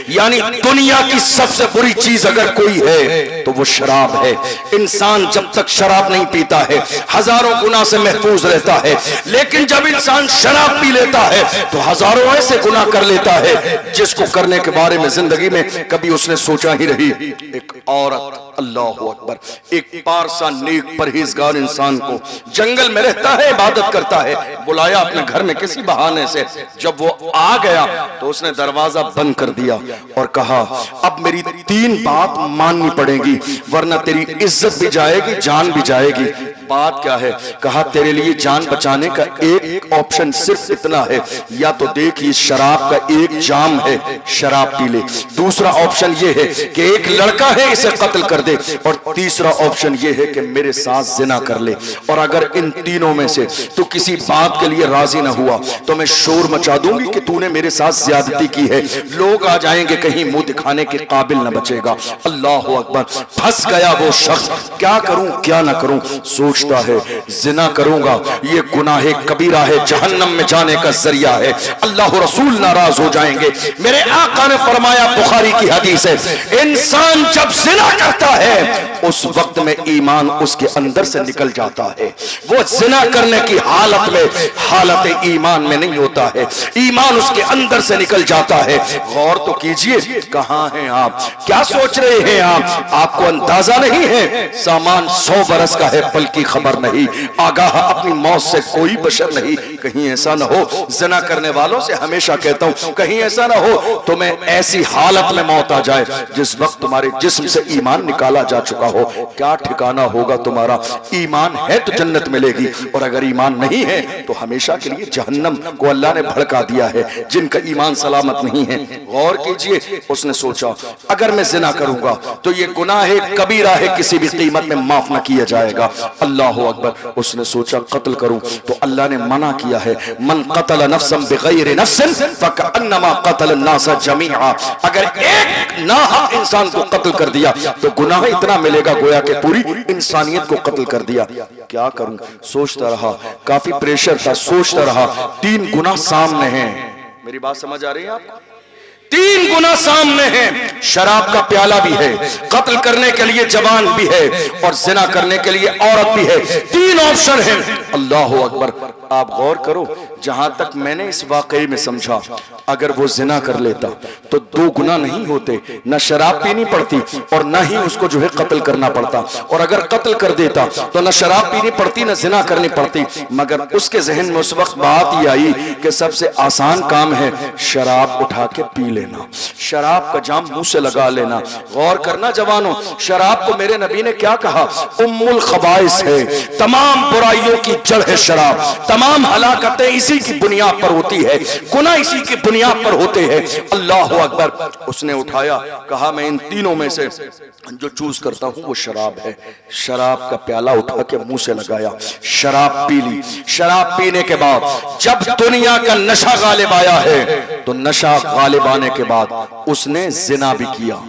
यानी दुनिया की सबसे बुरी चीज अगर कोई है तो वो शराब है। इंसान जब तक शराब नहीं पीता है हजारों गुनाह से महफूज रहता है, लेकिन जब इंसान शराब पी लेता है तो हजारों ऐसे गुनाह कर लेता है जिसको करने के बारे में जिंदगी में कभी उसने सोचा ही नहीं। एक औरत, अल्लाह अकबर, एक पारसा नेक परहेजगार इंसान को, जंगल में रहता है, इबादत करता है, बुलाया अपने घर में किसी बहाने से। जब वो आ गया तो उसने दरवाजा बंद कर दिया और कहा, अब मेरी 3 बात माननी पड़ेगी वरना तेरी इज्जत भी जाएगी, जान भी जाएगी। बात क्या है? कहा, तेरे लिए जान बचाने का एक ऑप्शन सिर्फ इतना है, या तो देख ये शराब का एक जाम है, शराब पी ले। दूसरा ऑप्शन ये है कि एक लड़का है, इसे कत्ल कर दे। और तीसरा ऑप्शन ये है कि मेरे साथ जिना कर ले। और अगर इन तीनों में से तू किसी बात के लिए राजी न हुआ तो मैं शोर मचा दूंगी कि तूने मेरे साथ ज्यादती की है। लोग आ जाएंगे, कहीं मुंह दिखाने के काबिल न बचेगा। अल्लाह अकबर। फंस गया वो शख्स, क्या करूं क्या ना करूं, सोचता है जिना करूंगा, ये गुनाह कबीरा है, जहन्नम में जाने का जरिया है, अल्लाह रसूल नाराज हो जाएंगे। मेरे आका ने फरमाया, बुखारी की हदीस है, इंसान जब जिना करता है उस वक्त में ईमान उसके अंदर से निकल जाता है। वो जिना करने की हालत में, हालत ईमान में नहीं होता है, ईमान उसके अंदर से निकल जाता है। गौर तो कीजिए, कहां हैं आप? क्या सोच रहे हैं आप? आपको अंदाजा नहीं है, सामान 100 बरस का है, पल की खबर नहीं। आगाह अपनी मौत से कोई बशर नहीं। कहीं ऐसा ना हो, जिना करने वालों से हमेशा कहता हूं, कहीं ऐसा ना हो तुम्हें ऐसी हालत में मौत आ जाए जिस वक्त तुम्हारे जिस्म से ईमान निकाला जा चुका हो। क्या ठिकाना होगा तुम्हारा? ईमान है तो जन्नत मिलेगी, और अगर ईमान नहीं है तो हमेशा के लिए जहन्नम को अल्लाह ने भड़का दिया है, जिनका ईमान सलामत नहीं है। गौर कीजिए, उसने सोचा अगर मैं जिना करूंगा तो ये गुनाह है, कबीरा है, किसी भी कीमत में माफ न किया जाएगा। अल्लाह अकबर। उसने सोचा कत्ल करूं तो अल्लाह ने मना किया है, मन कतल नफ्सन बिगैर नफ्सिन फकअन्नमा कतल अन्नास जमीआ। अगर एक नाहक इंसान को कत्ल कर दिया तो गुनाह इतना मिलेगा गोया कि पूरी इंसानियत को कत्ल कर दिया। क्या करूं? सोचता रहा, काफी प्रेशर था, सोचता रहा। 3 गुनाह सामने हैं। मेरी बात समझ आ रही है आपको? 3 गुनाह सामने हैं। शराब का प्याला भी है, कत्ल करने के लिए जवान भी है, और जिना करने के लिए औरत भी है। 3 ऑप्शन हैं। अल्लाह अकबर। आप गौर करो, जहां तक मैंने इस वाकये में समझा, अगर वो जिना कर लेता तो 2 गुना नहीं होते, न शराब पीनी पड़ती और न ही उसको जो है कत्ल करना पड़ता, और अगर कत्ल कर देता तो न शराब पीनी पड़ती न जिना करनी पड़ती। मगर उसके जहन में उस वक्त बात ही आई कि सबसे आसान काम है शराब उठा के पी लेना, शराब का जाम मुंह से लगा लेना। गौर करना जवानों, शराब को मेरे नबी ने क्या कहा? उम्मुल खबाइस है, तमाम बुराइयों की जड़ है शराब, तमाम हलाकतें इसी की बुनियाद पर होती है, गुनाह इसी की बुनियाद पर होते हैं। अल्लाह अकबर। उसने उठाया, कहा मैं इन तीनों में से जो चूज करता हूं वो शराब है। शराब का प्याला उठा के मुंह से लगाया, शराब पी ली। शराब पीने के बाद जब दुनिया का नशा गालिब आया है तो नशा गालिब आने के बाद उसने जिना भी किया,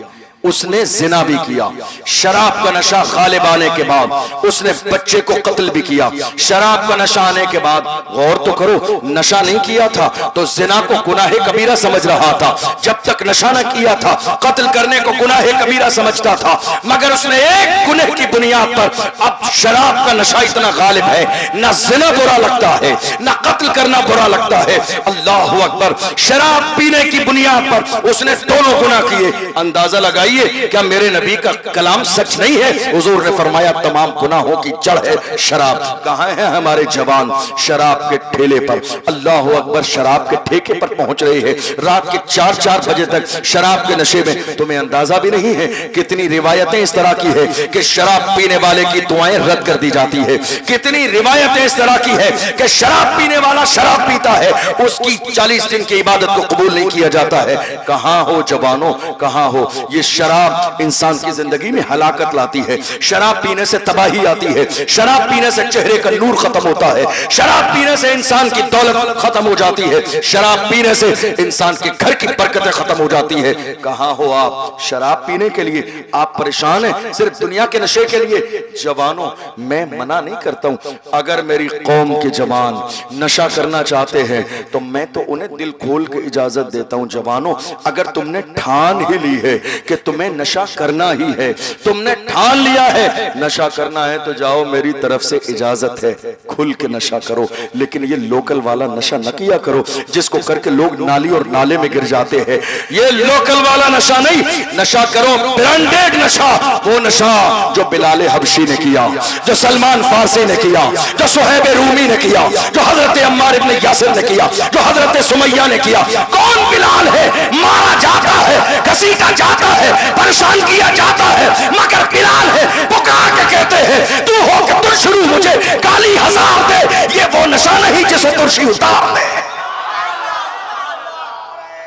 उसने जिना भी किया। शराब का नशा गालिब आने के बाद उसने बच्चे को कत्ल भी किया। शराब का नशा आने के बाद, गौर तो करो, नशा नहीं किया था तो जिना को गुनाह कबीरा समझ रहा था, जब तक नशा न किया था कत्ल करने को गुनाह कबीरा समझता था। मगर उसने एक गुनाह की बुनियाद पर, अब शराब का नशा इतना गालिब है, न जिना बुरा लगता है न कत्ल करना बुरा लगता है। अल्लाह अकबर। शराब पीने की बुनियाद पर उसने दोनों गुनाह किए। अंदाजा लगाइए क्या मेरे नबी का कलाम सच नहीं है? हुजूर ने फरमाया तमाम गुनाहों की जड़ है शराब। कहां है हमारे जवान? शराब के ठेले पर। अल्लाह अकबर। शराब के ठेके पर पहुंच रहे हैं रात के 4-4 बजे तक शराब के नशे में। तुम्हें अंदाजा भी नहीं है कितनी रिवायतें इस तरह की है कि शराब पीने वाले की दुआएं रद्द कर दी जाती है। कितनी रिवायतें इस तरह की है कि शराब पीने वाला शराब पीता है, उसकी 40 दिन की इबादत को कबूल नहीं किया जाता है। कहां हो जवानों, कहां हो? ये शराब इंसान की जिंदगी में हलाकत लाती है। शराब पीने से तबाही आती है, शराब पीने से चेहरे का नूर खत्म होता है, शराब पीने से इंसान की दौलत खत्म हो जाती है, शराब पीने से इंसान के घर की बरकतें खत्म हो जाती है। कहां हो आप? शराब पीने के लिए आप परेशान हैं, सिर्फ दुनिया के नशे के लिए। जवानों, मैं मना नहीं करता हूं, अगर मेरी कौम के जवान नशा करना चाहते हैं तो मैं तो उन्हें दिल खोल के इजाजत देता हूं। जवानों, अगर तुमने ठान ही ली है कि तुम्हें नशा करना ही है, तुमने ठान लिया है नशा करना है, तो जाओ, मेरी तरफ से इजाजत है, खुल के नशा करो। लेकिन ये लोकल वाला नशा न किया करो जिसको करके लोग नाली और नाले में गिर जाते हैं। ये लोकल वाला नशा नहीं, नशा करो ब्रांडेड नशा, वो नशा जो बिलाल हबशी ने किया, जो सलमान फारसी ने किया, जो सुहैब रूमी ने किया, जो हजरत अम्मार इब्न यासिर ने किया, जो हजरत सुमैया ने किया। कौन बिलाल है? मारा जाता है, घसीटा जाता है, परेशान किया जाता है, मगर बिलाल है, पुकार के कहते हैं तू हो के तू शुरू मुझे काली हजार दे। ये वो नशा नहीं जिसे तुर्शी उतार दे।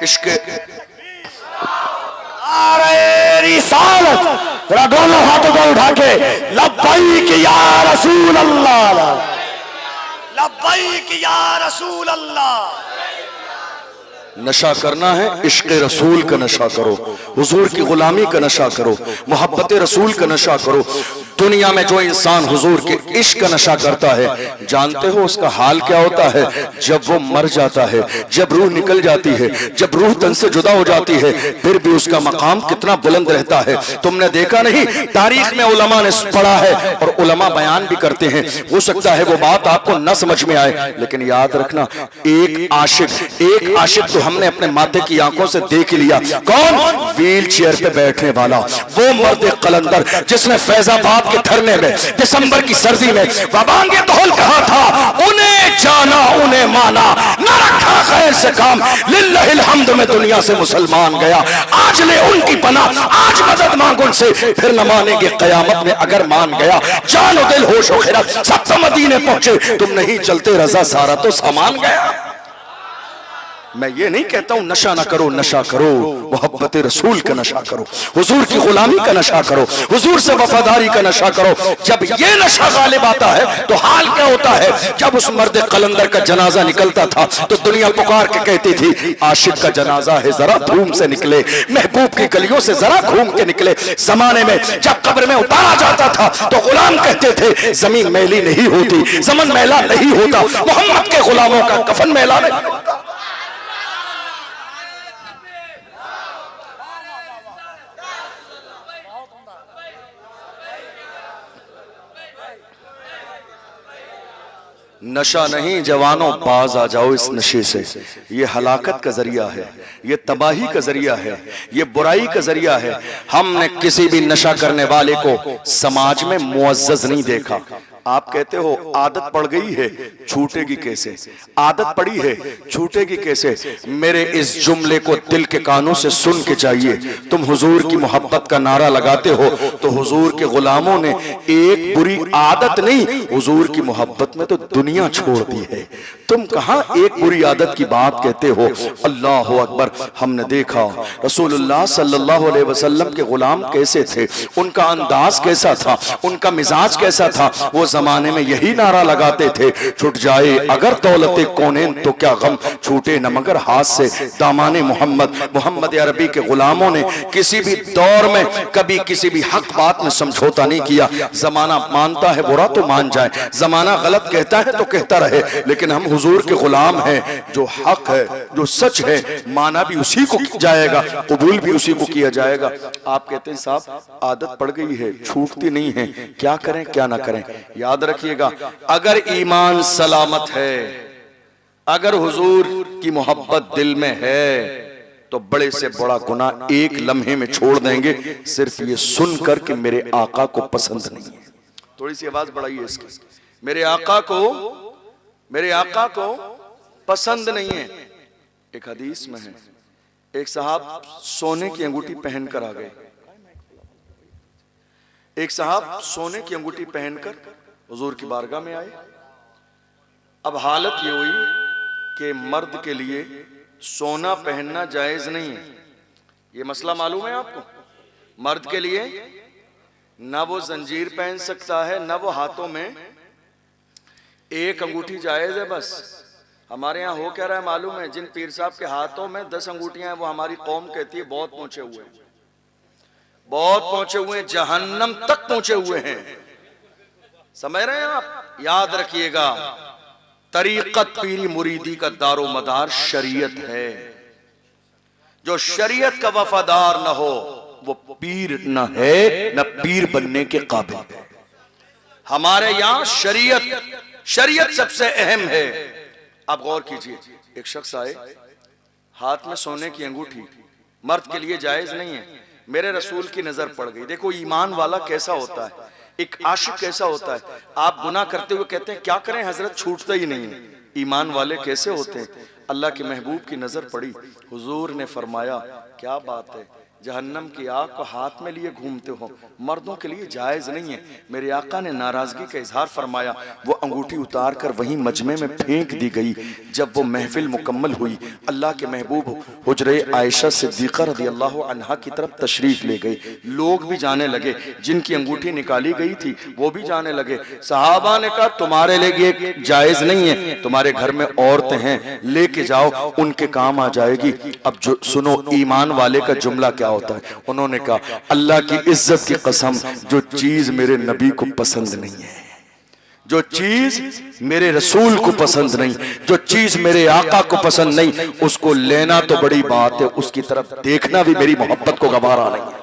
इश्क रिसालत। जरा दोनों हाथों को उठा के लब्बैक या रसूल अल्लाह, लब्बैक या रसूल अल्लाह। नशा करना है, इश्क रसूल का नशा करो, हुजूर की गुलामी का नशा करो, मोहब्बत रसूल का नशा करो। दुनिया में जो इंसान हुजूर के इश्क का नशा करता है, जानते हो उसका हाल क्या होता है? जब वो मर जाता है, जब रूह निकल जाती है, जब रूह तन से जुदा हो जाती है, फिर भी उसका मकाम कितना बुलंद रहता है। तुमने देखा नहीं, तारीख में उलमा ने पढ़ा है और उलमा बयान भी करते हैं। हो सकता है वो बात आपको न समझ में आए, लेकिन याद रखना, एक आशिक तो हमने अपने माथे की आंखों से देख लिया। कौन? व्हील चेयर पे बैठने वाला, वो मर्द कलंदर जिसने फैजाबाद के धरने में दिसंबर की सर्दी में वबांगे तोहल कहा था, उन्हें जाना उन्हें माना, न रखा खैर से काम, लिल्लाहिल हम्द में दुनिया से मुसलमान गया। आज ले उनकी पनाह, आज मदद मांग उनसे, फिर न मानेंगे कयामत में अगर मान गया। जानो दिल होश हो खिरत सब तो मदीने पहुंचे, तुम नहीं चलते रजा सारा तो सामान गया। मैं ये नहीं कहता हूं नशा ना करो, नशा करो, मोहब्बत रसूल का नशा करो, हुजूर की गुलामी का नशा करो, हुजूर से वफादारी का नशा करो। जब ये नशा गालिब आता है तो हाल क्या होता है? जब उस मर्द कलंदर का जनाजा निकलता था तो दुनिया पुकार के कहती थी, आशिक का जनाजा है, जरा धूम से निकले, महबूब की गलियों से जरा घूम के निकले। जमाने में जब कब्र में उतारा जाता था तो गुलाम कहते थे, जमीन मैली नहीं होती, ज़मन मैला नहीं होता, मोहम्मद के गुलामों का कफन मैला नहीं होता। नशा नहीं जवानों, बाज आ जाओ इस नशे से। ये हलाकत का जरिया है, ये तबाही का जरिया है, ये बुराई का जरिया है। हमने किसी भी नशा करने वाले को समाज में मुअज्जज नहीं देखा। आप कहते हो आदत पड़ गई है, छूटेगी कैसे? आदत पड़ी है, छूटेगी कैसे? मेरे इस जुमले को दिल के कानों से सुन के चाहिए। तुम हुजूर की मोहब्बत का नारा लगाते हो तो हुजूर के गुलामों ने एक बुरी आदत नहीं, हुजूर की मोहब्बत में तो दुनिया छोड़ दी है। तुम कहां एक बुरी आदत की बात कहते हो? अल्लाह अकबर। हमने देखा रसूलुल्लाह सल्लल्लाहु अलैहि वसल्लम के गुलाम कैसे थे, उनका अंदाज कैसा था, उनका मिजाज कैसा था। वो जमाने में यही नारा लगाते थे, छूट जाए अगर दौलते कौनेन तो क्या गम, छूटे न मगर हाथ से दामाने मोहम्मद। मोहम्मद अरबी के गुलामों ने किसी भी दौर में कभी किसी भी हक बात में समझौता नहीं किया। जमाना मानता है बुरा तो मान जाए, जमाना गलत कहता है तो कहता रहे, लेकिन हम हुजूर के गुलाम हैं। जो हक है, जो सच है, माना भी उसी को जाएगा, कबूल भी उसी को किया जाएगा। आप कहते हैं साहब आदत पड़ गई है, छूटती नहीं है, क्या करें क्या ना करें? याद रखिएगा, अगर ईमान सलामत है, अगर हुजूर की मोहब्बत दिल में है, तो बड़े से बड़ा गुनाह एक लम्हे में छोड़ देंगे, सिर्फ ये सुनकर कि मेरे आका को पसंद नहीं है। थोड़ी सी आवाज बढ़ाइए इसकी। मेरे आका को पसंद नहीं है। एक हदीस में है, एक साहब सोने की अंगूठी पहनकर आ गए। एक साहब सोने की अंगूठी पहनकर हुजूर की बारगाह में आए। अब हालत ये हुई कि मर्द के लिए सोना पहनना जायज नहीं है। ये मसला मालूम है आपको? मर्द के लिए ना वो जंजीर पहन सकता है, ना वो हाथों में एक अंगूठी जायज है बस। हमारे यहाँ हो क्या रहा है मालूम है? जिन पीर साहब के हाथों में 10 अंगूठियां हैं, वो हमारी कौम कहती है बहुत पहुंचे हुए हैं, बहुत पहुंचे हुए हैं, जहन्नम तक पहुंचे हुए हैं। समझ रहे हैं आप? याद रखिएगा, तरीकत पीरी मुरीदी का दारो मदार शरीयत है। जो शरीयत का वफादार न हो वो पीर न है, न पीर बनने के काबिल है। हमारे यहां शरीयत सबसे अहम है। अब गौर कीजिए, एक शख्स आए, हाथ में सोने की अंगूठी, मर्द के लिए जायज नहीं है। मेरे रसूल की नजर पड़ गई। देखो ईमान वाला कैसा होता है, एक आशिक कैसा होता है। आप गुनाह करते हुए कहते हैं क्या करें हजरत, छूटता ही नहीं है। ईमान वाले कैसे होते हैं? अल्लाह के महबूब की नजर पड़ी, हुजूर ने फरमाया क्या बात है, जहन्नम की आग को हाथ में लिए घूमते हो, मर्दों के लिए जायज नहीं है। मेरे आका ने नाराजगी का इजहार फरमाया। वो अंगूठी उतार कर वहीं मजमे में फेंक दी गई। जब वो महफिल मुकम्मल हुई, अल्लाह के महबूब हुजरे आयशा सिद्दीक़ा रज़ियल्लाहु अन्हा की तरफ तशरीफ ले गए। लोग भी जाने लगे, जिनकी अंगूठी निकाली गई थी वो भी जाने लगे। सहाबा ने कहा तुम्हारे लिए जायज नहीं है, तुम्हारे घर में औरतें हैं, लेके जाओ, उनके काम आ जाएगी। अब जो सुनो ईमान वाले का जुमला क्या होता है। उन्होंने कहा अल्लाह की इज्जत की कसम, जो चीज मेरे नबी को पसंद नहीं है, जो चीज मेरे रसूल को पसंद नहीं, जो चीज मेरे आका को पसंद नहीं, उसको लेना तो बड़ी बात है, उसकी तरफ देखना भी मेरी मोहब्बत को गवारा नहीं है।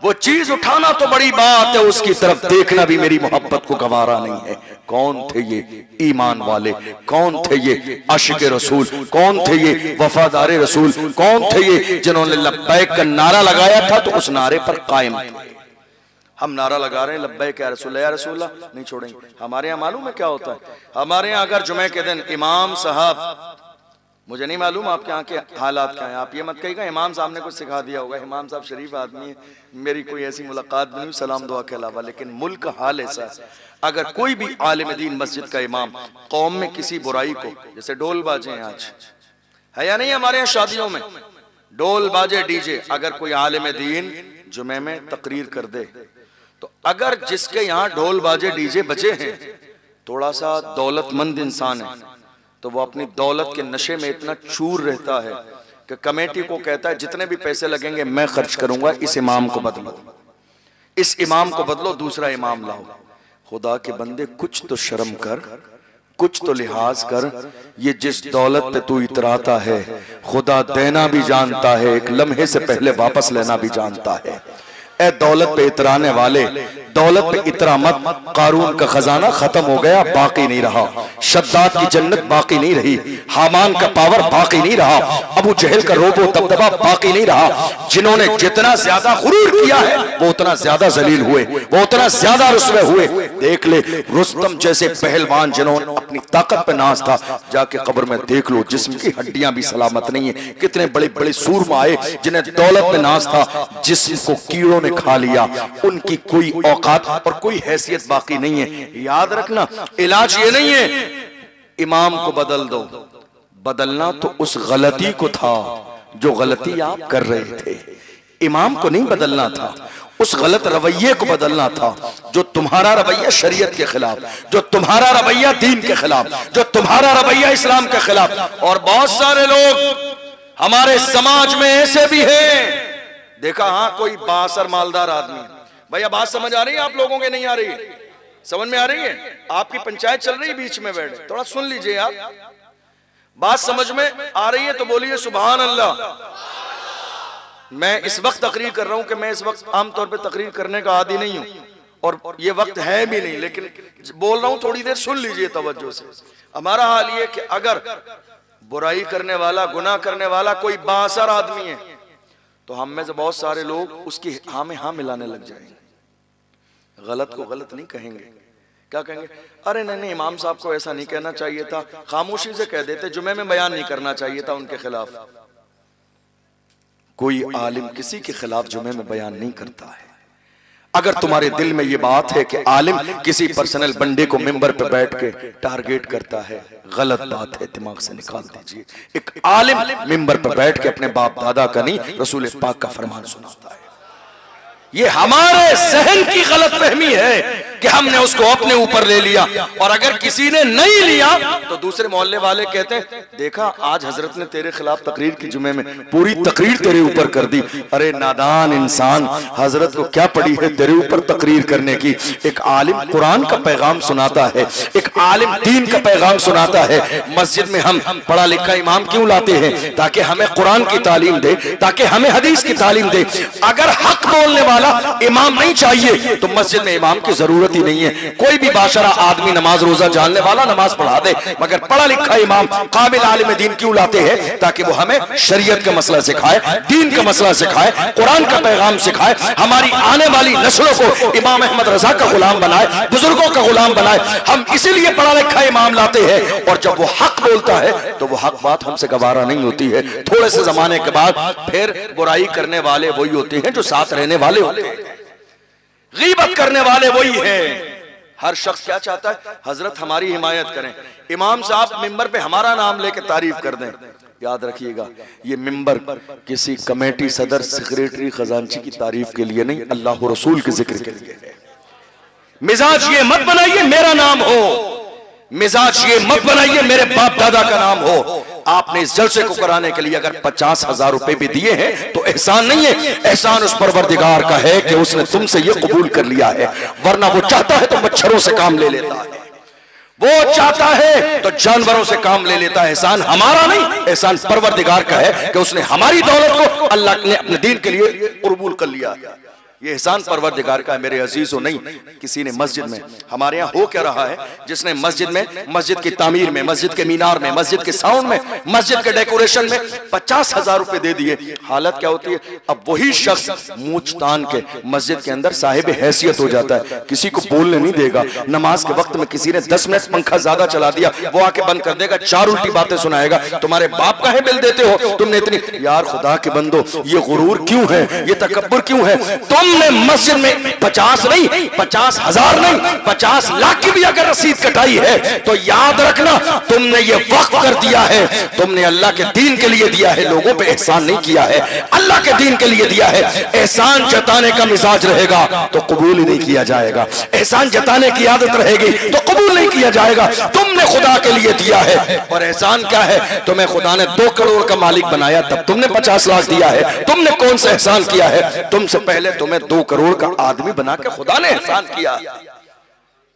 वो चीज उठाना तो बड़ी बात है, उसकी तरफ देखना भी मेरी मोहब्बत को गवारा नहीं है। कौन थे ये ईमान वाले? कौन थे ये आशिक रसूल? कौन थे ये वफादार रसूल? कौन थे ये जिन्होंने लब्बैक का नारा लगाया था तो उस नारे पर कायम थे? हम नारा लगा रहे हैं लब्बैक या रसूलल्लाह, नहीं छोड़ेंगे। हमारे यहाँ मालूम है क्या होता है? हमारे यहाँ अगर जुमे के दिन इमाम साहब, मुझे नहीं मालूम आपके यहाँ के हालात क्या हैं, आप ये मत कहिएगा इमाम साहब ने कुछ सिखा दिया होगा। इमाम साहब शरीफ आदमी है, मेरी कोई ऐसी मुलाकात भी नहीं सलाम दुआ के अलावा, लेकिन मुल्क का हाल ऐसा है। अगर कोई भी आलिम दीन मस्जिद का इमाम कौम में किसी बुराई को, जैसे ढोल बाजे हैं आज है या नहीं, हमारे यहाँ शादियों में ढोल बाजे डीजे, अगर कोई आलिम दीन जुमे में तकरीर कर दे, तो अगर जिसके यहाँ ढोल बाजे डीजे बजे हैं थोड़ा सा दौलतमंद इंसान है, तो वो अपनी दौलत के नशे में इतना चूर रहता है कि कमेटी को कहता है जितने भी पैसे लगेंगे मैं खर्च करूंगा, इस इमाम को बदलो, इस इमाम को बदलो, दूसरा इमाम लाओ। खुदा के बंदे कुछ तो शर्म कर, कुछ तो लिहाज कर। ये जिस दौलत पे तू इतराता है, खुदा देना भी जानता है, एक लम्हे से पहले वापस लेना भी जानता है। ए दौलत पे इतराने वाले, दौलत पे इतना मत, कारून का खजाना खत्म हो गया, बाकी नहीं रहा। शद्दाद की जन्नत बाकी नहीं रही, हामान का पावर बाकी नहीं रहा, अबू जहल का रोबो दबदबा बाकी नहीं रहा। जिन्होंने जितना ज्यादा गुरूर किया है वो उतना ज्यादा जलील हुए, वो उतना ज्यादा रुस्वे हुए। देख ले रुस्तम जैसे पहलवान जिन्होंने अपनी ताकत पे नाज था, जाके कब्र में देख लो जिस्म की हड्डियां भी सलामत नहीं है। कितने बड़े बड़े सूरमा आए जिन्हें दौलत में नाज था, जिस्म को कीड़ों ने खा लिया, उनकी कोई औकात और कोई हैसियत बाकी नहीं है। याद रखना, इलाज ये नहीं है इमाम को बदल दो, बदलना तो उस गलती को था जो गलती आप कर रहे थे। इमाम को नहीं बदलना था, उस गलत रवैये को बदलना था जो तुम्हारा रवैया शरीयत के खिलाफ, जो तुम्हारा रवैया दीन के खिलाफ, जो तुम्हारा रवैया इस्लाम के खिलाफ। और बहुत सारे लोग हमारे समाज में ऐसे भी हैं, देखा हाँ कोई बासर मालदार आदमी है। भैया बात समझ आ रही है आप लोगों के? नहीं आ रही है? समझ में आ रही है? आपकी पंचायत चल रही है, बीच में बैठे थोड़ा सुन लीजिए आप। बात समझ में आ रही है तो बोलिए सुभान अल्लाह। मैं इस वक्त तकरीर कर रहा हूं कि मैं इस वक्त आमतौर पे तकरीर करने का आदी नहीं हूं और ये वक्त है भी नहीं, लेकिन बोल रहा हूं, थोड़ी देर सुन लीजिए तवज्जो से। हमारा हाल ये कि अगर बुराई करने वाला, गुनाह करने वाला कोई बासर आदमी है तो हम में से बहुत सारे लोग उसकी हाँ में हाँ मिलाने लग जाएंगे। गलत को गलत नहीं कहेंगे, क्या कहेंगे? अरे नहीं इमाम साहब को ऐसा नहीं कहना चाहिए था, खामोशी से कह देते, जुमे में बयान नहीं करना चाहिए था उनके खिलाफ। कोई आलिम किसी के खिलाफ जुमे में बयान नहीं करता है। अगर तुम्हारे दिल में ये बात है कि आलिम किसी पर्सनल बंदे को मिंबर पे बैठ के टारगेट करता है, गलत बात है, दिमाग से निकाल दीजिए। एक आलिम मिंबर पे बैठ के अपने बाप दादा का नहीं, रसूल पाक का फरमान सुनाता है। ये हमारे सहन की गलत फहमी है कि हमने उसको अपने ऊपर ले लिया, और अगर किसी ने नहीं लिया तो दूसरे मोहल्ले वाले कहते हैं देखा आज हजरत ने तेरे खिलाफ तकरीर की, जुमे में पूरी तकरीर तेरे ऊपर कर दी। अरे नादान इंसान, हजरत को क्या पड़ी है तेरे ऊपर तकरीर करने की? एक आलिम कुरान का पैगाम सुनाता है, एक आलिम दीन का पैगाम सुनाता है। मस्जिद में हम पढ़ा लिखा इमाम क्यों लाते हैं? ताकि हमें कुरान की तालीम दे, ताकि हमें हदीस की तालीम दे। अगर हक बोलने वाला इमाम नहीं चाहिए तो मस्जिद में इमाम की जरूरत ही नहीं है। कोई भी बाशरा आदमी नमाज रोजा जानने वाला नमाज पढ़ा दे, मगर पढ़ा लिखा इमाम काबिल आलिम दीन क्यों लाते हैं? ताकि वो हमें शरीयत का मसला सिखाए, दीन का मसला सिखाए, कुरान का पैगाम सिखाए, हमारी आने वाली नस्लों को इमाम अहमद रजा का गुलाम बनाए, बुजुर्गों का गुलाम बनाए। हम इसीलिए पढ़ा लिखा इमाम लाते हैं, और जब वो हक बोलता है तो वो हक बात हमसे गवारा नहीं होती है। थोड़े से जमाने के बाद फिर बुराई करने वाले वही होते हैं जो साथ रहने वाले होते हैं, गीबत करने वाले वही हैं। हर शख्स क्या चाहता है? हजरत हमारी हिमायत करें, इमाम साहब मिंबर पे हमारा नाम लेके तारीफ कर दें। याद रखिएगा, ये मिंबर किसी कमेटी, सदर, सेक्रेटरी, खजांची की तारीफ के लिए नहीं, अल्लाह और रसूल के जिक्र के लिए है। मिजाज ये मत बनाइए मेरा नाम हो, मिजाज ये मत बनाइए मेरे बाप दादा का नाम हो। आपने इस जलसे को कराने के लिए अगर 50,000 रुपए भी दिए हैं तो एहसान नहीं है, एहसान उस परवरदिगार का है कि उसने तुमसे ये कबूल कर लिया है। वरना वो चाहता है तो मच्छरों से काम ले लेता है, वो चाहता है तो जानवरों से काम ले लेता है। एहसान हमारा नहीं, एहसान परवरदिगार का है कि उसने हमारी दौलत को अल्लाह ने अपने दीन के लिए कबूल कर लिया है। ये एहसान परवरदिगार का है मेरे अजीजों। नहीं किसी ने मस्जिद में, हमारे यहाँ हो क्या रहा है, जिसने मस्जिद में, मस्जिद की तामीर में, मस्जिद के मीनार में, मस्जिद के साउंड में, मस्जिद के डेकोरेशन में 50,000 रुपए दे दिए। हालत क्या होती है? अब वही शख्स मूंछ तान के मस्जिद के अंदर साहिब हैसियत हो जाता है, किसी को बोलने नहीं देगा। नमाज के वक्त में किसी ने 10 मिनट पंखा ज्यादा चला दिया, वो आके बंद कर देगा, 4 उल्टी बातें सुनाएगा। तुम्हारे बाप का है बिल देते हो तुमने इतनी? यार खुदा के बंदो, ये गुरूर क्यों है, ये तकब्बुर क्यों है? तुमने मस्जिद में 50 नहीं, 50,000 नहीं, 50 लाख की भी अगर रसीद कटाई है तो याद रखना तुमने ये वक्त कर दिया है, तुमने अल्लाह के दीन के लिए दिया है, लोगों पे एहसान नहीं किया है, अल्लाह के दीन के लिए दिया है। एहसान जताने का मिजाज रहेगा तो कबूल ही नहीं किया जाएगा, एहसान जताने की आदत रहेगी तो कबूल नहीं किया जाएगा। तुमने खुदा के लिए दिया है, और एहसान क्या है? तुम्हें खुदा ने 2 करोड़ का मालिक बनाया तब तुमने 50 लाख दिया है। तुमने कौन सा एहसान किया है? तुमसे पहले तुम्हें 2 करोड़ का आदमी बना के खुदा ने एहसान किया।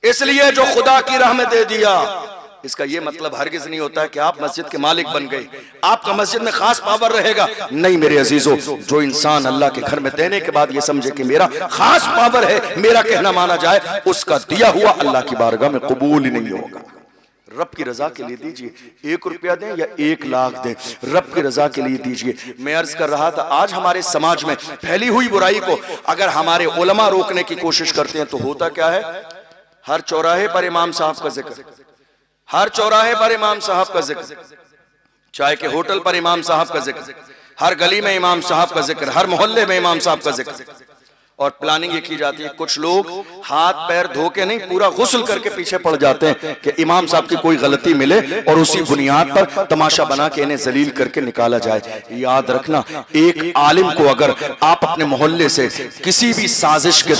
इसलिए जो खुदा की राह में दे दिया, इसका यह मतलब हरगिज नहीं होता है कि आप मस्जिद के मालिक बन गए, आपका मस्जिद में खास पावर रहेगा। नहीं मेरे अजीजों, जो इंसान अल्लाह के घर में देने के बाद ये समझे कि मेरा खास पावर है, मेरा कहना माना जाए, उसका दिया हुआ अल्लाह की बारगाह में कबूल ही नहीं होगा। रब की रजा के लिए दीजिए, 1 रुपया दें या 1 लाख दें, रब की रजा के लिए दीजिए। मैं अर्ज कर रहा था, आज हमारे समाज में फैली हुई बुराई को अगर हमारे उलमा रोकने की कोशिश करते हैं तो होता क्या है? हर चौराहे पर इमाम साहब का जिक्र, हर चौराहे पर इमाम साहब का जिक्र, चाय के होटल पर इमाम साहब का जिक्र, हर गली में इमाम साहब का जिक्र, हर मोहल्ले में इमाम साहब का जिक्र। और प्लानिंग ये की जाती है, कुछ लोग हाथ पैर धो के नहीं, पूरा गुस्ल करके पीछे पड़ जाते हैं कि इमाम साहब की कोई गलती मिले और उसी बुनियाद पर तमाशा बना के इन्हें जलील करके निकाला जाए। याद रखना, एक आलिम को अगर आप अपने मोहल्ले से किसी भी साजिश के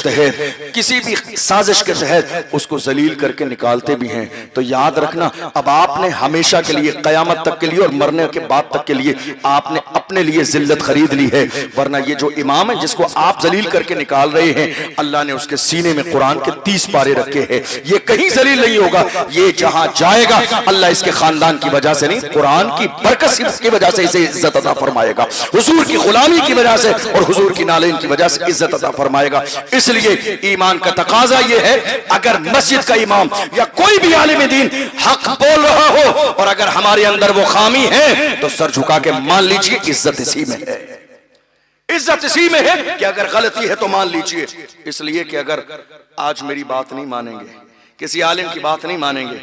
तहत उसको जलील करके निकालते भी हैं तो याद रखना, अब आपने हमेशा के लिए, कयामत तक के लिए और मरने के बाद तक के लिए आपने अपने लिए जिल्लत खरीद ली है। वरना ये जो इमाम है जिसको आप जलील करके निकाल रहे हैं, अल्लाह ने उसके सीने में कुरान के 30 पारे रखे हैं। ये कहीं जलील नहीं होगा, ये जहां जाएगा अल्लाह इसके खानदान की वजह से नहीं, कुरान की बरकत की वजह से इसे इज्जत अता फरमाएगा, हुजूर की गुलामी की वजह से और हुजूर की नालेन की वजह से इज्जत अता फरमाएगा। इसलिए ईमान का तकाजा ये है, अगर मस्जिद का इमाम या कोई भी आलिम दीन हक बोल रहा हो और अगर हमारे अंदर वो खामी है तो सर झुका के मान लीजिए, इज्जत इसी में है, इज्जत इसी में है कि अगर गलती है तो मान लीजिए। इसलिए कि अगर आज मेरी बात नहीं मानेंगे, किसी आलिम की बात नहीं मानेंगे,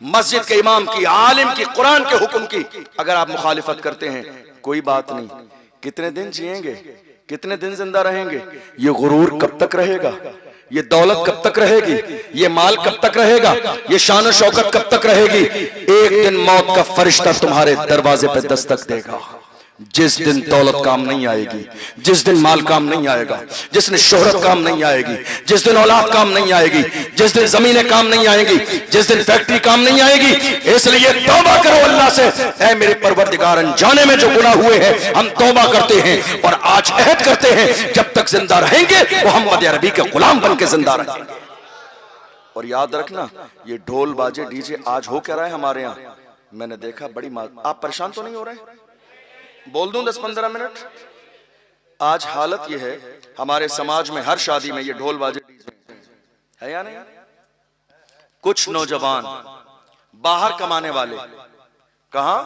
मस्जिद के इमाम की, आलिम की, कुरान के हुक्म की अगर आप मुखालिफत करते हैं, कोई बात नहीं, कितने दिन जिएंगे, कितने दिन जिंदा रहेंगे, ये गुरूर कब तक रहेगा, ये दौलत कब तक रहेगी, ये माल कब तक रहेगा, ये शान शौकत कब तक रहेगी। एक दिन मौत का फरिश्ता तुम्हारे दरवाजे पे दस्तक देगा। जिस दिन दौलत काम नहीं आएगी, जिस दिन माल काम नहीं आएगा, जिस दिन शोहरत काम नहीं आएगी, जिस दिन औलाद काम नहीं आएगी, जिस दिन जमीनें काम नहीं आएगी, जिस दिन फैक्ट्री काम नहीं आएगी। इसलिए तौबा करो अल्लाह से, ऐ मेरे परवरदिगार, अनजाने में जो गुनाह हुए हैं हम तौबा करते हैं और आज अहद करते हैं जब तक जिंदा रहेंगे मोहम्मद अरबी के गुलाम बन के जिंदा रहेंगे। और याद रखना, ये ढोल बाजे डीजे आज हो क्या रहा है हमारे यहाँ, मैंने देखा बड़ी आप परेशान तो नहीं हो रहे? बोल दूं 10-15 मिनट। आज हालत यह है हमारे समाज में, हर शादी में ये ढोल बाजे है या नहीं? कुछ नौजवान बाहर कमाने वाले, कहां?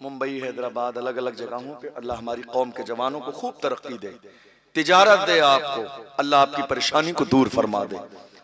मुंबई, हैदराबाद, अलग अलग जगहों पे। अल्लाह हमारी कौम के जवानों को खूब तरक्की दे, तिजारत दे, आपको अल्लाह आपकी परेशानी को दूर फरमा दे।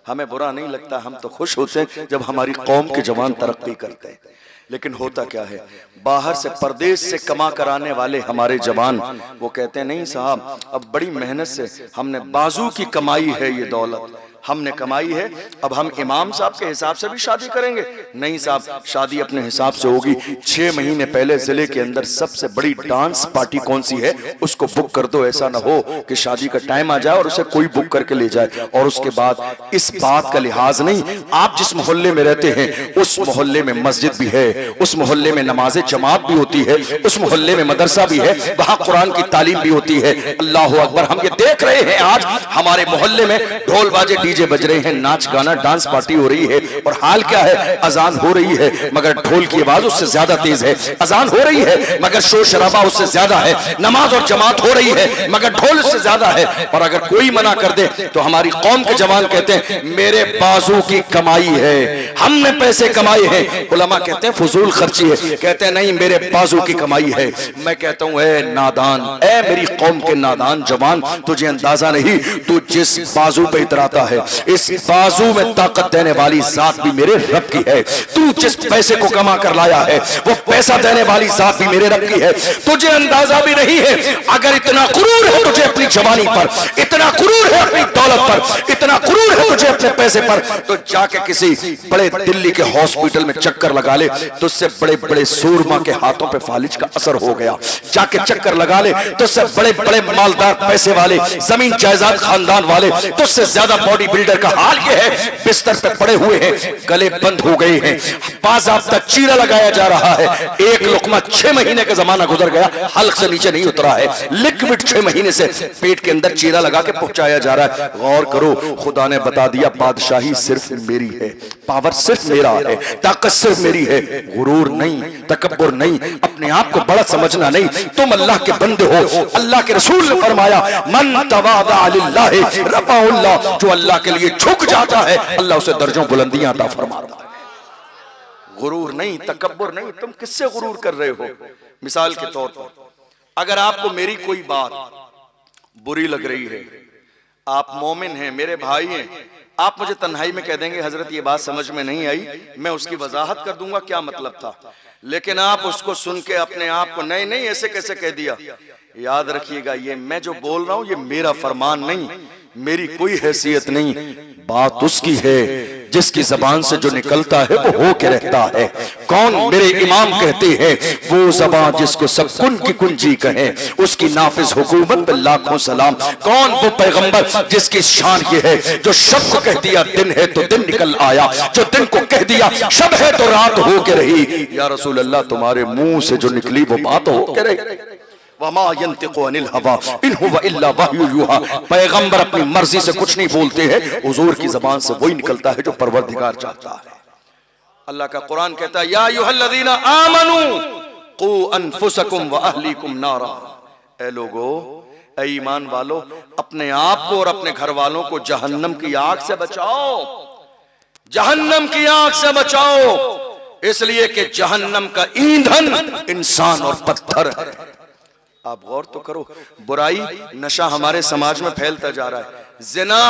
हमें बुरा नहीं लगता, हम तो खुश होते हैं जब हमारी कौम के जवान तरक्की करते हैं। लेकिन होता क्या है, बाहर से, परदेश से कमा कर आने वाले हमारे जवान वो कहते हैं नहीं साहब, अब बड़ी मेहनत से हमने बाजू की कमाई है, ये दौलत हमने कमाई है, अब हम इमाम साहब के हिसाब से भी शादी करेंगे। नहीं साहब, शादी अपने हिसाब से होगी। 6 महीने पहले जिले के अंदर सबसे बड़ी डांस पार्टी कौन सी है उसको बुक कर दो। ऐसा ना हो कि शादी का टाइम आ जाए और उसे कोई बुक करके ले जाए और उसके बाद इस बात का लिहाज नहीं, आप जिस मोहल्ले में रहते हैं उस मोहल्ले में मस्जिद भी है, उस मोहल्ले में नमाज जमात भी होती है, उस मोहल्ले में मदरसा भी है, वहां कुरान की तालीम भी होती है। अल्लाह अकबर, हम ये देख रहे हैं आज हमारे मोहल्ले में ढोल बाजे डीजे बज रहे हैं, नाच गाना डांस पार्टी हो रही है। और हाल क्या है, अजान हो रही है मगर ढोल की आवाज उससे ज्यादा तेज है, अजान हो रही है मगर शोर शराबा उससे ज्यादा है, नमाज और जमात हो रही है मगर ढोल उससे ज्यादा है। और अगर कोई मना कर दे तो हमारी कौम के जवान कहते हैं मेरे बाजू की कमाई है, हमने पैसे कमाए हैं। उलमा कहते हैं फजूल खर्ची है, कहते हैं नहीं मेरे बाजू की कमाई है। मैं कहता हूं ए नादान, ए मेरी कौम के नादान जवान, तुझे अंदाजा नहीं, तू जिस बाजू पे इतराता है इस बाजू में ताकत देने वाली जात भी मेरे रब की है। तू जिस पैसे को कमा कर लाया है वो पैसा देने वाली जात भी मेरे रब की है। तुझे अंदाजा भी नहीं है, अगर इतना गुरूर है तुझे अपनी जवानी पर, इतना गुरूर है अपनी दौलत पर, इतना गुरूर है तुझे अपने पैसे पर, तो जाके किसी बड़े दिल्ली के हॉस्पिटल में चक्कर लगा ले, तुझसे बड़े बड़े सूरमा के हाथों पे फालिज का असर हो गया। जाके चक्कर लगा ले, तुझसे बड़े बड़े मालदार पैसे वाले, जमीन जायदाद खानदान वाले, तुझसे ज्यादा बॉडी बिल्डर का हाल ये है, बिस्तर पे पड़े हुए हैं, गले बंद हो गए हैं, बाज़ाब्ता चीरा लगाया जा रहा है। एक लुकमा 6 महीने का जमाना गुजर गया, हल्क से नीचे नहीं उतरा है, लिक्विड 6 महीने से पेट के अंदर चीरा लगा के पहुंचाया जा रहा है। गौर करो, खुदा ने बता दिया बादशाही सिर्फ मेरी है, पावर सिर्फ मेरा है, ताकत सिर्फ मेरी है। गुरूर नहीं, तकब्बुर नहीं, अपने आप को बड़ा समझना नहीं। तुम अल्लाह के बंदे हो। अल्लाह के रसूल ने फरमाया, मन तवादा लिल्लाहि रफ़अहुल्लाह, जो अल्लाह के लिए झुक जाता है अल्लाह उसे दर्जों बुलंदियां अता फरमाता है। गुरूर नहीं, तकब्बुर नहीं। तुम किससे गुरूर कर रहे हो? मिसाल के तौर पर, अगर आपको मेरी कोई बात बुरी लग रही है, आप मोमिन हैं, मेरे भाई हैं, आप मुझे तन्हाई में कह देंगे हजरत ये बात समझ में नहीं आई, मैं उसकी वजाहत कर दूंगा क्या मतलब था। लेकिन आप उसको सुन के अपने आप को नहीं नहीं ऐसे कैसे कह दिया, याद रखिएगा ये मैं जो बोल रहा हूं ये मेरा फरमान नहीं, मेरी कोई हैसियत नहीं, बात उसकी है जिसकी जबान से जो निकलता है वो हो के रहता है। कौन? मेरे इमाम कहते हैं, वो जबान जिसको सब कुन की कुंजी कहे, उसकी नाफिज हुकूमत पे लाखों सलाम। कौन? वो पैगंबर जिसकी शान ये है, जो शब को कह दिया दिन है तो दिन निकल आया, जो दिन को कह दिया शब है तो रात हो के रही। या रसूल अल्लाह, तुम्हारे मुंह से जो निकली वो बात हो के रही। वमा यंतिकु अनिल हवा इन हुवा इल्ला वह्यु युहा। पैगंबर अपनी मर्जी से कुछ नहीं बोलते हैं, हुजूर की जबान से वही निकलता है जो परवरदिगार चाहता है। अल्लाह का कुरान कहता है, या अय्युहल्लज़ीना आमनू qu अनफुसकुम व अहलीकुम नारा। ए लोगो, ए ईमान वालो, अपने आप को और अपने घर वालों को जहन्नम की आग से बचाओ, जहन्नम की आग से बचाओ। इसलिए कि जहन्नम का ईंधन इंसान और पत्थर है। आप गौर तो करो, बुराई, नशा हमारे समाज में फैलता जा रहा है। जिना,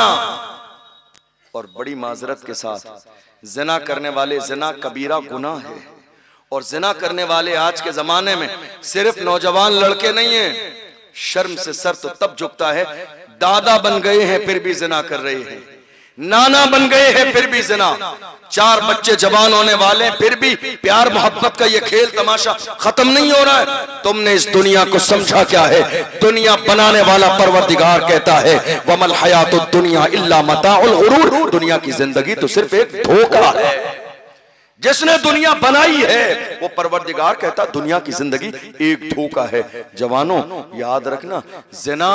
और बड़ी माजरत के साथ, जिना करने वाले, जिना कबीरा गुनाह है, और जिना करने वाले आज के जमाने में सिर्फ नौजवान लड़के नहीं हैं। शर्म से सर तो तब झुकता है, दादा बन गए हैं फिर भी जिना कर रहे हैं, नाना बन गए हैं फिर भी जिना, 4 बच्चे जवान होने वाले फिर भी प्यार मोहब्बत का ये खेल तमाशा खत्म नहीं हो रहा है। तुमने इस दुनिया को समझा क्या है? दुनिया बनाने वाला परवरदिगार कहता है, वमल हयातुद दुनिया इल्ला मताउल गुरूर। दुनिया की जिंदगी तो सिर्फ एक धोखा है। जिसने दुनिया बनाई है वो परवरदिगार कहता दुनिया की जिंदगी एक धोखा है। जवानों, याद रखना, जिना,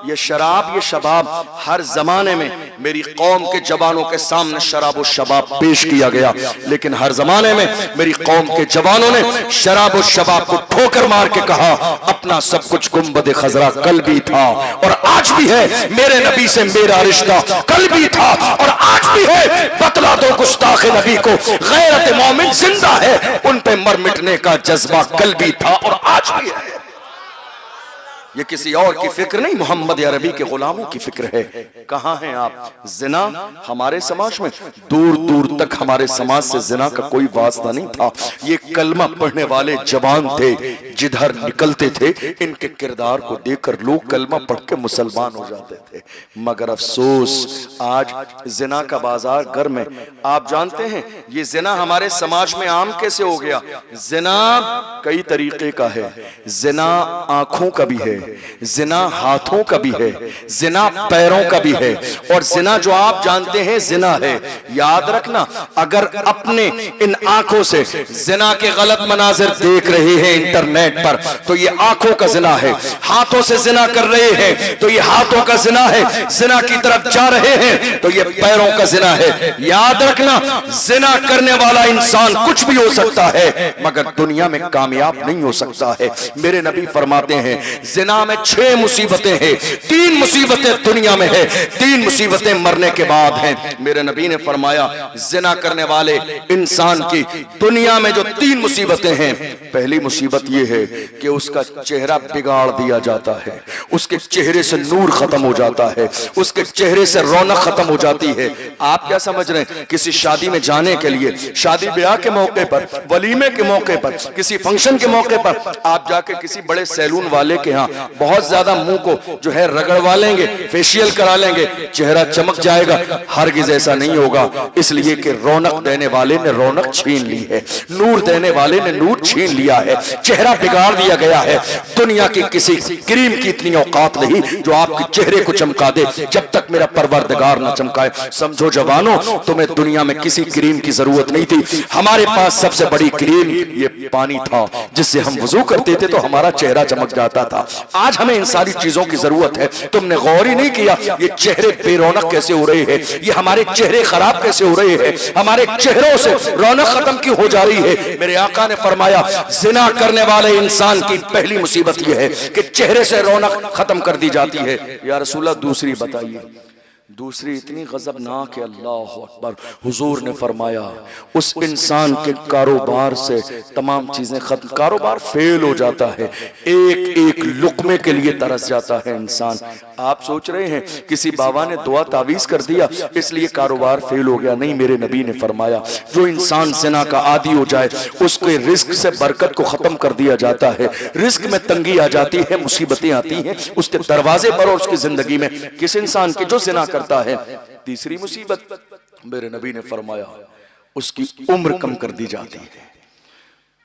ये शराब, ये शबाब, हर जमाने में मेरी कौम के जवानों के सामने शराब और शबाब पेश किया गया, लेकिन हर जमाने में मेरी कौम के जवानों ने शराब और शबाब को ठोकर मार के कहा, अपना सब कुछ गुंबद खजरा कल भी था और आज भी है, मेरे नबी से मेरा रिश्ता कल भी था और आज भी है। बतला दो गुस्ताखे नबी को, गैरत मोमिन जिंदा है, उन पे मर मिटने का जज्बा कल भी था और आज भी है। ये किसी और की फिक्र नहीं, मोहम्मद अरबी के गुलामों की फिक्र है। कहां हैं आप? जिना हमारे समाज में दूर दूर तक हमारे समाज से जिना का कोई वास्ता नहीं था। ये कलमा पढ़ने वाले जवान थे, जिधर निकलते थे इनके किरदार को देखकर लोग कलमा पढ़ के मुसलमान हो जाते थे। मगर अफसोस, आज जिना का बाजार गर्म है। आप जानते हैं ये जिना हमारे समाज में आम कैसे हो गया? जिना कई तरीके का है। जिना आंखों का भी है, जिना हाथों का भी है, जिना पैरों का भी है, और जिना जो आप जानते हैं जिना है। याद रखना, अगर अपने इन आंखों से जिना के गलत मनाजिर देख रहे हैं इंटरनेट पर तो ये आंखों का जिना है। हाथों से जिना कर रहे हैं तो ये हाथों का जिना है। जिना की तरफ जा रहे हैं तो ये पैरों का जिना है। याद रखना, जिना करने वाला इंसान कुछ भी हो सकता है मगर दुनिया में कामयाब नहीं हो सकता है। मेरे नबी फरमाते हैं, जिना में 6 मुसीबतें हैं, 3 मुसीबतें दुनिया में है, 3 मुसीबतें मरने के बाद हैं। मेरे नबी ने फरमाया, जिना करने वाले इंसान की दुनिया में जो 3 मुसीबतें हैं, पहली मुसीबत यह है कि उसका चेहरा बिगाड़ दिया जाता है, उसके चेहरे से नूर खत्म हो जाता है, उसके चेहरे से रौनक खत्म हो जाती है। आप क्या समझ रहे हैं? किसी शादी में जाने के लिए, शादी ब्याह के मौके पर, वलीमे के मौके पर, किसी फंक्शन के मौके पर आप जाके किसी बड़े सैलून वाले के यहाँ बहुत ज्यादा मुंह को जो है रगड़वा लेंगे, फेशियल करा लेंगे, चेहरा चमक जाएगा? हरगिज ऐसा नहीं होगा, इसलिए कि रौनक देने वाले ने रौनक छीन ली है, नूर देने वाले ने नूर छीन लिया है, चेहरा बिगाड़ दिया गया है। दुनिया की किसी क्रीम की इतनी औकात नहीं जो आपके चेहरे को चमका दे, जब तक मेरा परवरदिगार न चमकाए। समझो जवानों, तुम्हें दुनिया में किसी क्रीम की जरूरत नहीं थी। हमारे पास सबसे बड़ी क्रीम ये पानी था, जिससे हम वजू करते थे तो हमारा चेहरा चमक जाता था। आज हमें इन सारी चीजों की जरूरत है। तुमने गौर ही नहीं किया ये चेहरे बेरौनक कैसे हो रहे हैं, ये हमारे चेहरे खराब कैसे हो रहे हैं, हमारे चेहरों से रौनक खत्म क्यों हो जा रही है। मेरे आका ने फरमाया, जिना करने वाले इंसान की पहली मुसीबत यह है कि चेहरे से रौनक खत्म कर दी जाती है। या रसूलल्लाह, दूसरी बताइए। दूसरी इतनी गजबनाक है, अल्लाह अकबर। हुजूर ने फरमाया, उस इंसान के कारोबार से तमाम चीजें खत्म, कारोबार फेल हो जाता है, एक एक लुकमे के लिए तरस जाता है इंसान। आप सोच रहे हैं किसी बाबा ने दुआ तावीज कर दिया इसलिए कारोबार फेल हो गया? नहीं, मेरे नबी ने फरमाया, जो इंसान ज़िना का आदी हो जाए उसके रिस्क से बरकत को खत्म कर दिया जाता है, रिस्क में तंगी आ जाती है, मुसीबतें आती हैं उसके दरवाजे पर और उसकी जिंदगी में। किस इंसान की जो ज़िना करता है, तीसरी मुसीबत मेरे नबी ने फरमाया, उसकी उम्र कम कर दी जाती है,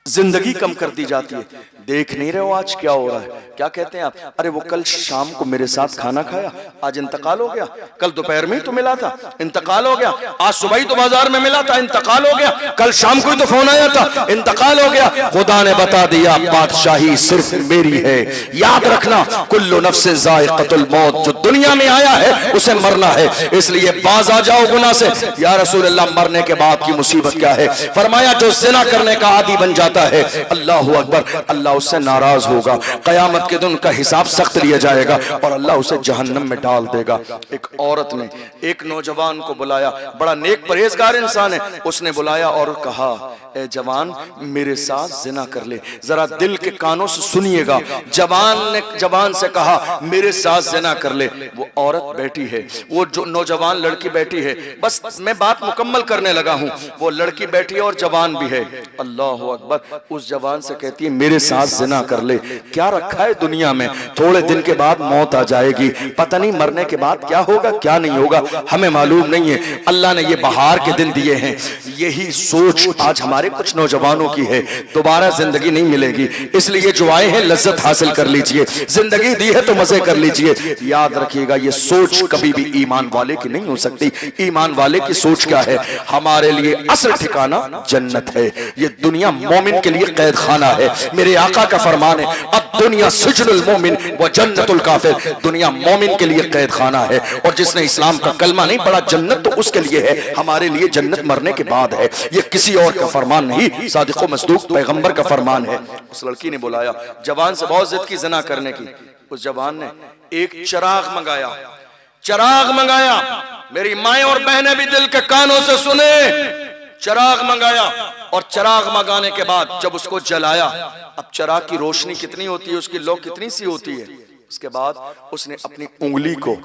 जिंदगी कम कर दी जाती है। देख नहीं रहे हो आज क्या हो रहा है? क्या कहते हैं आप? अरे वो कल शाम को मेरे साथ खाना खाया, आज इंतकाल हो गया, कल दोपहर में ही तो मिला था, इंतकाल हो गया, आज सुबह ही तो बाजार में मिला था, इंतकाल हो गया, कल शाम को ही तो फोन आया था, इंतकाल हो गया। खुदा ने बता दिया, बादशाही सिर्फ मेरी है। याद रखना, कुल्लु नफ्सिन ज़ाइक़तुल मौत, जो दुनिया में आया है उसे मरना है, इसलिए बाज आ जाओ गुनाह से। या रसूलल्लाह, मरने के बाद की मुसीबत क्या है? फरमाया, जो ज़िना करने का आदी बन जाता है, अल्लाहु अकबर, अल्लाह उससे नाराज होगा, कयामत के दिन का हिसाब सख्त लिया जाएगा और अल्लाह उसे जहन्नम में डाल देगा। एक औरत ने एक नौजवान को बुलाया, बड़ा नेक परहेजगार इंसान है, उसने बुलाया और कहा, ए जवान, मेरे साथ जिना कर ले। जरा दिल के कानों से सुनिएगा, जवान ने जवान से कहा, मेरे साथ जिना कर ले। वो औरत बैठी है, वो जो नौजवान लड़की बैठी है, बस मैं बात मुकम्मल करने लगा हूं। वो लड़की बैठी है और जवान भी है। अल्लाह अकबर। उस जवान से कहती है, मेरे साथ जिना कर ले। क्या रखा है दुनिया में? थोड़े दिन के बाद मौत आ जाएगी, पता नहीं मरने के बाद क्या होगा क्या नहीं होगा, हमें मालूम नहीं है। अल्लाह ने ये बहार के दिन दिए हैं। यही सोच आज हमारे कुछ नौजवानों की है, दोबारा जिंदगी नहीं मिलेगी, इसलिए जो आए हैं लज्जत हासिल कर लीजिए, जिंदगी दी है तो मजे कर लीजिए। याद रखिएगा, ये सोच कभी भी ईमान वाले की नहीं हो सकती। ईमान वाले की सोच क्या है? हमारे लिए असल ठिकाना जन्नत है, ये दुनिया मोमिन के लिए कैद खाना है। मेरे आका का फरमान है, अब दुनिया सिजनुल मोमिन व जन्नतुल काफिर, दुनिया मोमिन के लिए कैद खाना है, और जिसने इस्लाम का कलमा नहीं पढ़ा जन्नत तो उसके लिए है, हमारे लिए जन्नत मरने के बाद है। ये किसी और का फरमान नहीं, सादिक़ो मस्दूक पैगंबर का फरमान है। उस लड़की ने बुलाया, जवान से बहुत जिद की ज़िना करने की। उस जवान ने एक चिराग मंगाया, चिराग मंगाया। मेरी माएं और बहनें भी दिल के कानों से सुने, चिराग मंगाया, और चिराग मंगाने के बाद जब उसको जलाया, अब चिराग की रोशनी कितनी होती है, उसकी लौ कितनी सी होती है, उसके बाद उसने अपनी उंगली को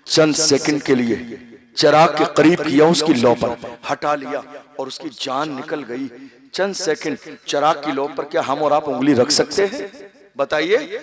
चंद सेकंड के लिए चिराग के करीब किया, उसकी लौ पर हटा लिया और उसकी जान निकल गई। चंद सेकंड चिराग की लौ पर क्या हम और आप उंगली रख सकते हैं? बताइए,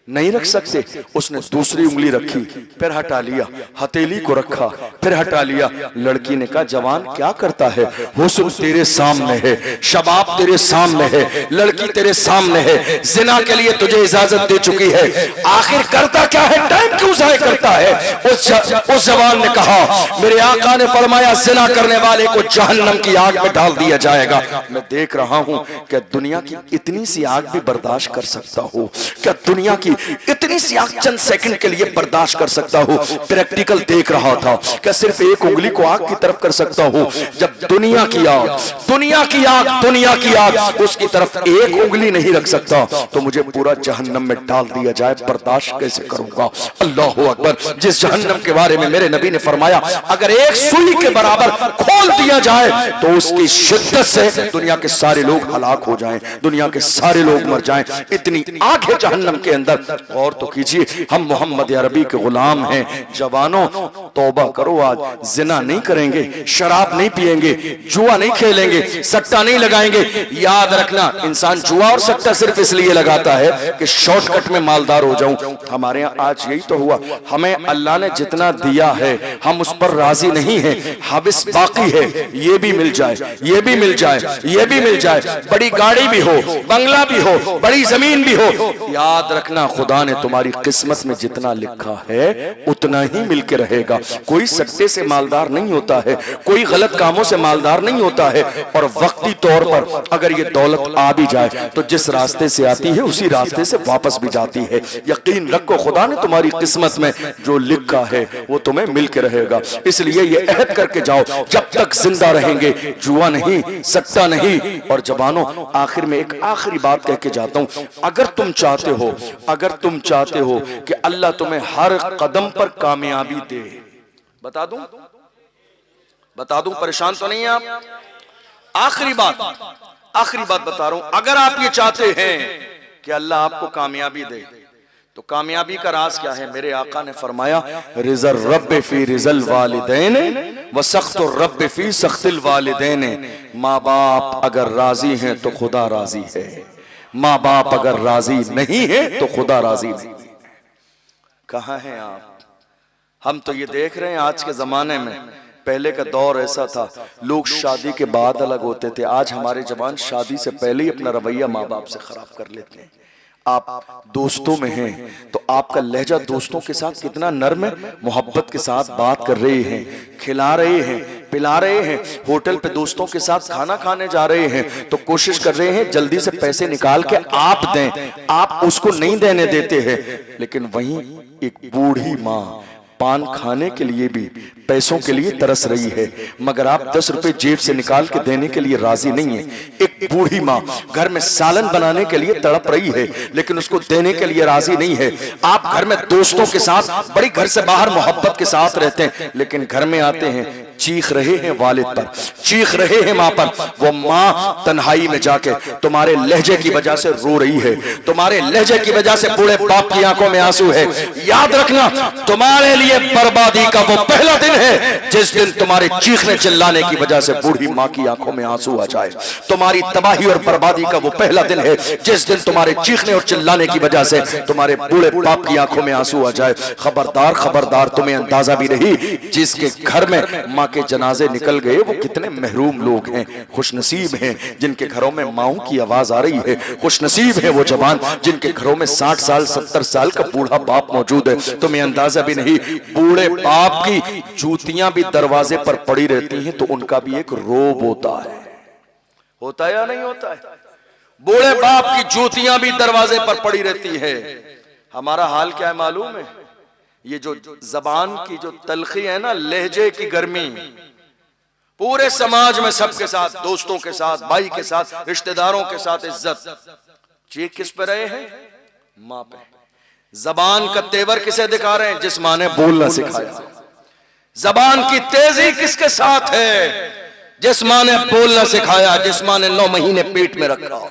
नहीं रख सकते। उसने दूसरी उंगली रखी, फिर हटा लिया, हथेली को रखा, फिर हटा लिया। लड़की ने कहा, जवान क्या करता है? हुस्न तेरे सामने है, शबाब तेरे सामने है, लड़की तेरे सामने है, जिना के लिए तुझे इजाजत दे चुकी है, आखिर करता क्या है? टाइम क्यों जाया करता है? उस जवान ने कहा, मेरे आका ने फरमाया, जिना करने वाले को जहन्नम की आग में डाल दिया जाएगा। मैं देख रहा हूं, क्या दुनिया की इतनी सी आग भी बर्दाश्त कर सकता हो? क्या दुनिया की इतनी सी आग चंद सेकंड के लिए बर्दाश्त कर सकता हो? प्रैक्टिकल देख रहा था, क्या सिर्फ एक उंगली को आग की तरफ कर सकता हो? जब दुनिया की आग, दुनिया की आग, दुनिया की आग, उसकी तरफ एक उंगली नहीं रख सकता, तो मुझे पूरा जहन्नम में डाल दिया जाए, बर्दाश्त कैसे करूंगा? अल्लाह अकबर। जिस जहन्नम के बारे में मेरे नबी ने फरमाया, अगर एक सुई के बराबर खोल दिया जाए तो उसकी शिद्दत से दुनिया के सारे लोग हलाक हो जाएं, दुनिया के सारे लोग मर जाएं, इतनी आग है जहन्नम के अंदर। और तो कीजिए, हम मोहम्मद अरबी के गुलाम हैं। जवानों, तौबा करो, आज जिना नहीं करेंगे, शराब नहीं पिएंगे, जुआ नहीं खेलेंगे, सट्टा नहीं लगाएंगे। याद रखना, इंसान जुआ और सट्टा सिर्फ इसलिए लगाता है कि शॉर्टकट में मालदार हो जाऊं। हमारे यहाँ आज यही तो हुआ। हमें अल्लाह ने जितना दिया है हम उस पर राजी नहीं है, हविस बाकी है, ये भी मिल जाए, ये भी मिल जाए, ये भी मिल जाए, बड़ी गाड़ी भी हो, बंगला भी हो, बड़ी जमीन भी हो। याद रखना, खुदा ने तुम्हारी किस्मत में जितना लिखा है उतना ही मिलके रहेगा। कोई सट्टे से मालदार नहीं होता है, कोई गलत कामों से मालदार नहीं होता है। और वक्ती तौर पर अगर ये दौलत आ भी जाए तो जिस रास्ते से आती है उसी रास्ते से वापस भी जाती है। यकीन रखो, खुदा ने तुम्हारी किस्मत में जो लिखा है वो तुम्हें मिलके रहेगा। इसलिए ये अहद करके जाओ, जब तक जिंदा रहेंगे जुआ नहीं, सट्टा नहीं। और जवानों, आखिर में एक आखिरी बात कह के जाता हूं, अगर तुम चाहते हो, अगर तुम चाहते हो कि अल्लाह तुम्हें हर कदम पर कामयाबी दे, बता दूं, बता दूं, परेशान तो नहीं आप? आखिरी बात बता रहा हूं, अगर आप ये चाहते हैं कि अल्लाह आपको कामयाबी दे तो कामयाबी का राज क्या है? मेरे आका ने फरमाया, रिज़ल रब्ब फी रिज़ल वालिदैन व सख्तु रब्ब फी सख्तिल वालिदैन। माँ बाप अगर राजी हैं तो खुदा राजी है, माँ बाप अगर राजी नहीं है तो खुदा राजी नहीं है। कहाँ हैं आप? हम तो ये देख रहे हैं आज के जमाने में, पहले का दौर ऐसा था, लोग शादी के बाद अलग होते थे। आज हमारे जवान शादी से पहले ही अपना रवैया माँ बाप से खराब कर लेते हैं। आप दोस्तों में हैं तो आपका लहजा दोस्तों के साथ कितना नर्म है, मोहब्बत के साथ बात कर रहे हैं, खिला रहे हैं, पिला रहे हैं। होटल पे दोस्तों के साथ खाना खाने जा रहे हैं तो कोशिश कर रहे हैं जल्दी से पैसे निकाल के आप दें, आप उसको नहीं देने देते हैं। लेकिन वहीं एक बूढ़ी माँ पान खाने के लिए भी पैसों के लिए तरस रही है, मगर आप 10 रुपए जेब से निकाल के देने के लिए राजी नहीं है। एक बूढ़ी माँ घर में सालन बनाने के लिए तड़प रही है लेकिन उसको देने के लिए राजी नहीं है। आप घर में दोस्तों के साथ बड़ी घर से बाहर मोहब्बत के साथ रहते हैं लेकिन घर में आते हैं चीख रहे हैं वालिद पर, चीख रहे हैं माँ पर। वो माँ तन्हाई में जाके तुम्हारे लहजे की वजह से रो रही है, तुम्हारे लहजे की वजह से बूढ़े बाप की आंखों में आंसू है। याद रखना, तुम्हारे लिए बर्बादी का वो पहला दिन है जिस दिन तुम्हारे चीखने चिल्लाने की वजह से बूढ़ी माँ की आंखों में आंसू आ जाए। तुम्हारी तबाही और बर्बादी का वो पहला दिन है जिस दिन तुम्हारे चीखने और चिल्लाने की वजह से तुम्हारे बूढ़े बाप की आंखों में आंसू आ जाए। खबरदार, खबरदार, तुम्हें अंदाजा भी नहीं जिसके घर में माँ के जनाजे निकल गए वो कितने महरूम लोग हैं। खुशनसीब हैं जिनके घरों में माओं की आवाज आ रही है, खुशनसीब है वो जवान जिनके घरों में 60 साल 70 साल का बूढ़ा बाप मौजूद है। तुम्हें अंदाजा भी नहीं, बूढ़े बाप की जूतियां भी दरवाजे पर पड़ी रहती हैं तो उनका भी एक रोब होता है या नहीं होता है? बूढ़े बाप की जूतियां भी दरवाजे पर पड़ी रहती है। हमारा हाल क्या है मालूम है? ये जो जबान की जो तलखी है ना, लहजे की गर्मी, पूरे समाज में सबके साथ, दोस्तों के साथ, भाई के साथ, रिश्तेदारों के साथ इज्जत, चीख किस पे रहे हैं? माँ पे। जबान का तेवर किसे दिखा रहे हैं? जिस माँ ने बोलना सिखाया। जबान की तेजी किसके साथ है? जिस माँ ने बोलना सिखाया, जिस माँ ने 9 महीने पेट में रखा,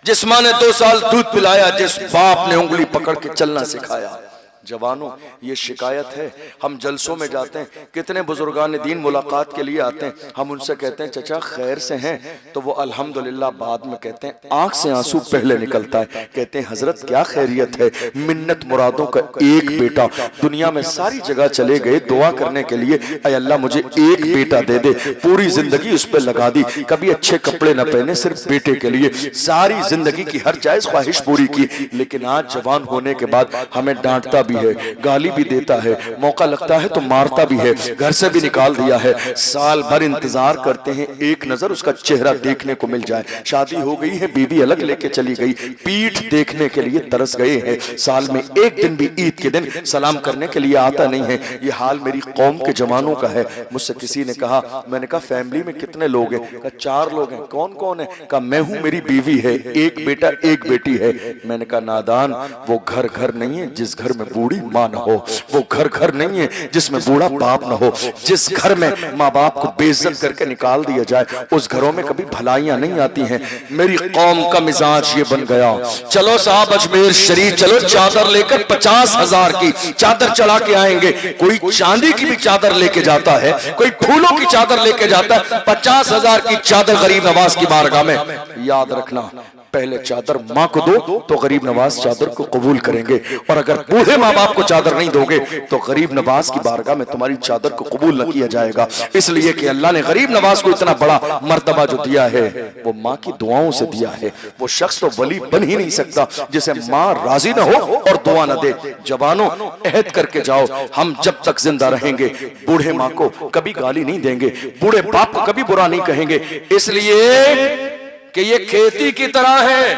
जिस माँ ने 2 साल दूध पिलाया, जिस बाप ने उंगली पकड़ के चलना सिखाया। जवानों, ये शिकायत है। हम जलसों में जाते हैं, कितने बुजुर्गान दीन मुलाकात के लिए आते हैं, हम उनसे कहते हैं चचा खैर से हैं, तो वो अल्हम्दुलिल्लाह बाद में कहते हैं, आंख से आंसू पहले निकलता है, कहते हैं हजरत क्या खैरियत है, मिन्नत मुरादों का एक बेटा, दुनिया में सारी जगह चले गए दुआ करने के लिए, ऐ अल्लाह मुझे एक बेटा दे दे, पूरी जिंदगी उस पर लगा दी, कभी अच्छे कपड़े न पहने, सिर्फ बेटे के लिए सारी जिंदगी की हर जायज ख्वाहिश पूरी की। लेकिन आज जवान होने के बाद हमें डांटता भी है, गाली भी देता है, मौका लगता है तो मारता भी है, घर से भी निकाल दिया है। साल भर इंतजार करते हैं एक नजर उसका चेहरा देखने को मिल जाए। शादी हो गई है, बीवी अलग लेके चली गई, पीठ देखने के लिए तरस गए हैं। साल में एक दिन भी ईद के दिन सलाम करने के लिए आता नहीं है। ये हाल मेरी कौम के जवानों का है। मुझसे किसी ने कहा, मैंने कहा फैमिली में कितने लोग हैं? कहा 4 लोग हैं। कौन कौन है? कहा मैं हूं, मेरी बीवी है, एक बेटा एक बेटी है। मैंने कहा नादान, वो घर घर नहीं है जिस घर में बूढ़ी बूढ़ी माँ न हो। वो घर घर नहीं है जिसमें बूढ़ा बाप न हो। जिस घर में माँ बाप को बेइज्जत करके निकाल दिया जाए उस घरों में कभी भलाइयां नहीं आती हैं। मेरी कौम का मिजाज ये बन गया, चलो साहब अजमेर शरीफ चलो, चादर लेकर 50,000 की चादर चढ़ा के आएंगे। कोई चांदी की भी चादर लेके जाता है, कोई फूलों की चादर लेके जाता है। 50,000 की चादर गरीब नवाज की बारगाह में। याद रखना, पहले चादर माँ को दो तो गरीब नवाज चादर को कबूल करेंगे, और अगर बूढ़े माँ बाप को चादर नहीं दोगे तो गरीब नवाज की बारगाह में तुम्हारी चादर को कबूल न किया जाएगा। इसलिए कि अल्लाह ने गरीब नवाज को इतना बड़ा मर्तबा जो दिया है वो माँ की दुआओं से दिया है। वो शख्स तो वली बन ही नहीं सकता जिसे माँ राजी न हो और दुआ न दे। जवानों, अहद करके जाओ, हम जब तक जिंदा रहेंगे बूढ़े माँ को कभी गाली नहीं देंगे, बूढ़े बाप को कभी बुरा नहीं कहेंगे। इसलिए कि ये खेती की तरह है,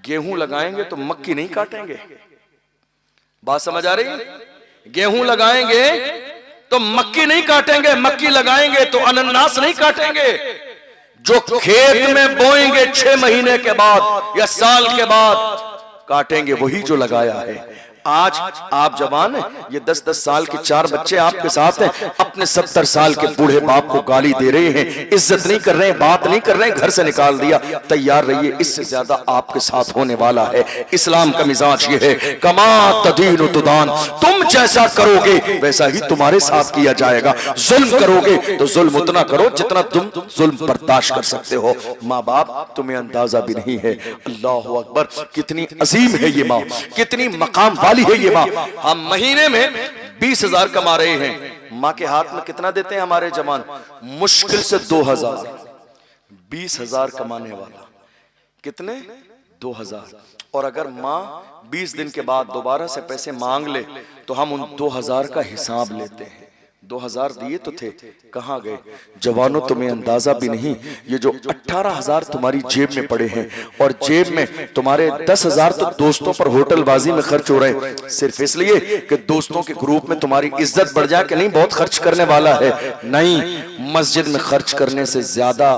गेहूं लगाएंगे तो मक्की नहीं काटेंगे। बात समझ आ रही? गेहूं लगाएंगे तो मक्की नहीं काटेंगे, मक्की लगाएंगे तो अनानास नहीं काटेंगे। जो खेत में बोएंगे 6 महीने के बाद या साल के बाद काटेंगे वही जो लगाया है। आज आप जवान हैं, ये 10-10 साल के 4 बच्चे आपके साथ हैं, अपने 70 साल के बूढ़े बाप को गाली दे रहे हैं, इज्जत नहीं कर रहे हैं, बात नहीं कर रहे हैं, घर से निकाल दिया। तैयार रहिए, इससे ज्यादा आपके साथ होने वाला है। इस्लाम का मिजाज ये है, कमा तदीन तुदान, तुम जैसा करोगे वैसा ही तुम्हारे साथ किया जाएगा। जुल्म करोगे तो जुल्म उतना करो जितना तुम जुल्म बर्दाश्त कर सकते हो। माँ बाप तुम्हें अंदाजा भी नहीं है। अल्लाह अकबर, कितनी अजीम है ये माँ, कितनी मकाम वाली है ये माँ। हम महीने में 20,000 कमा रहे हैं, माँ के हाथ में कितना देते हैं हमारे जवान? मुश्किल से 2,000। 20,000 कमाने वाला कितने? 2,000। और अगर माँ 20 दिन के बाद दोबारा से पैसे मांग ले तो हम उन 2,000 का हिसाब लेते हैं। 2,000 दिए तो थे, कहाँ गए? जवानों, तुम्हें अंदाजा भी नहीं, ये जो 18,000 तुम्हारी जेब में पड़े हैं और जेब में तुम्हारे 10,000 तो दोस्तों पर होटलबाजी में खर्च हो रहे हैं, सिर्फ इसलिए कि दोस्तों के ग्रुप में तुम्हारी इज्जत बढ़ जाए कि नहीं बहुत खर्च करने वाला है। नहीं, मस्जिद में खर्च करने से ज्यादा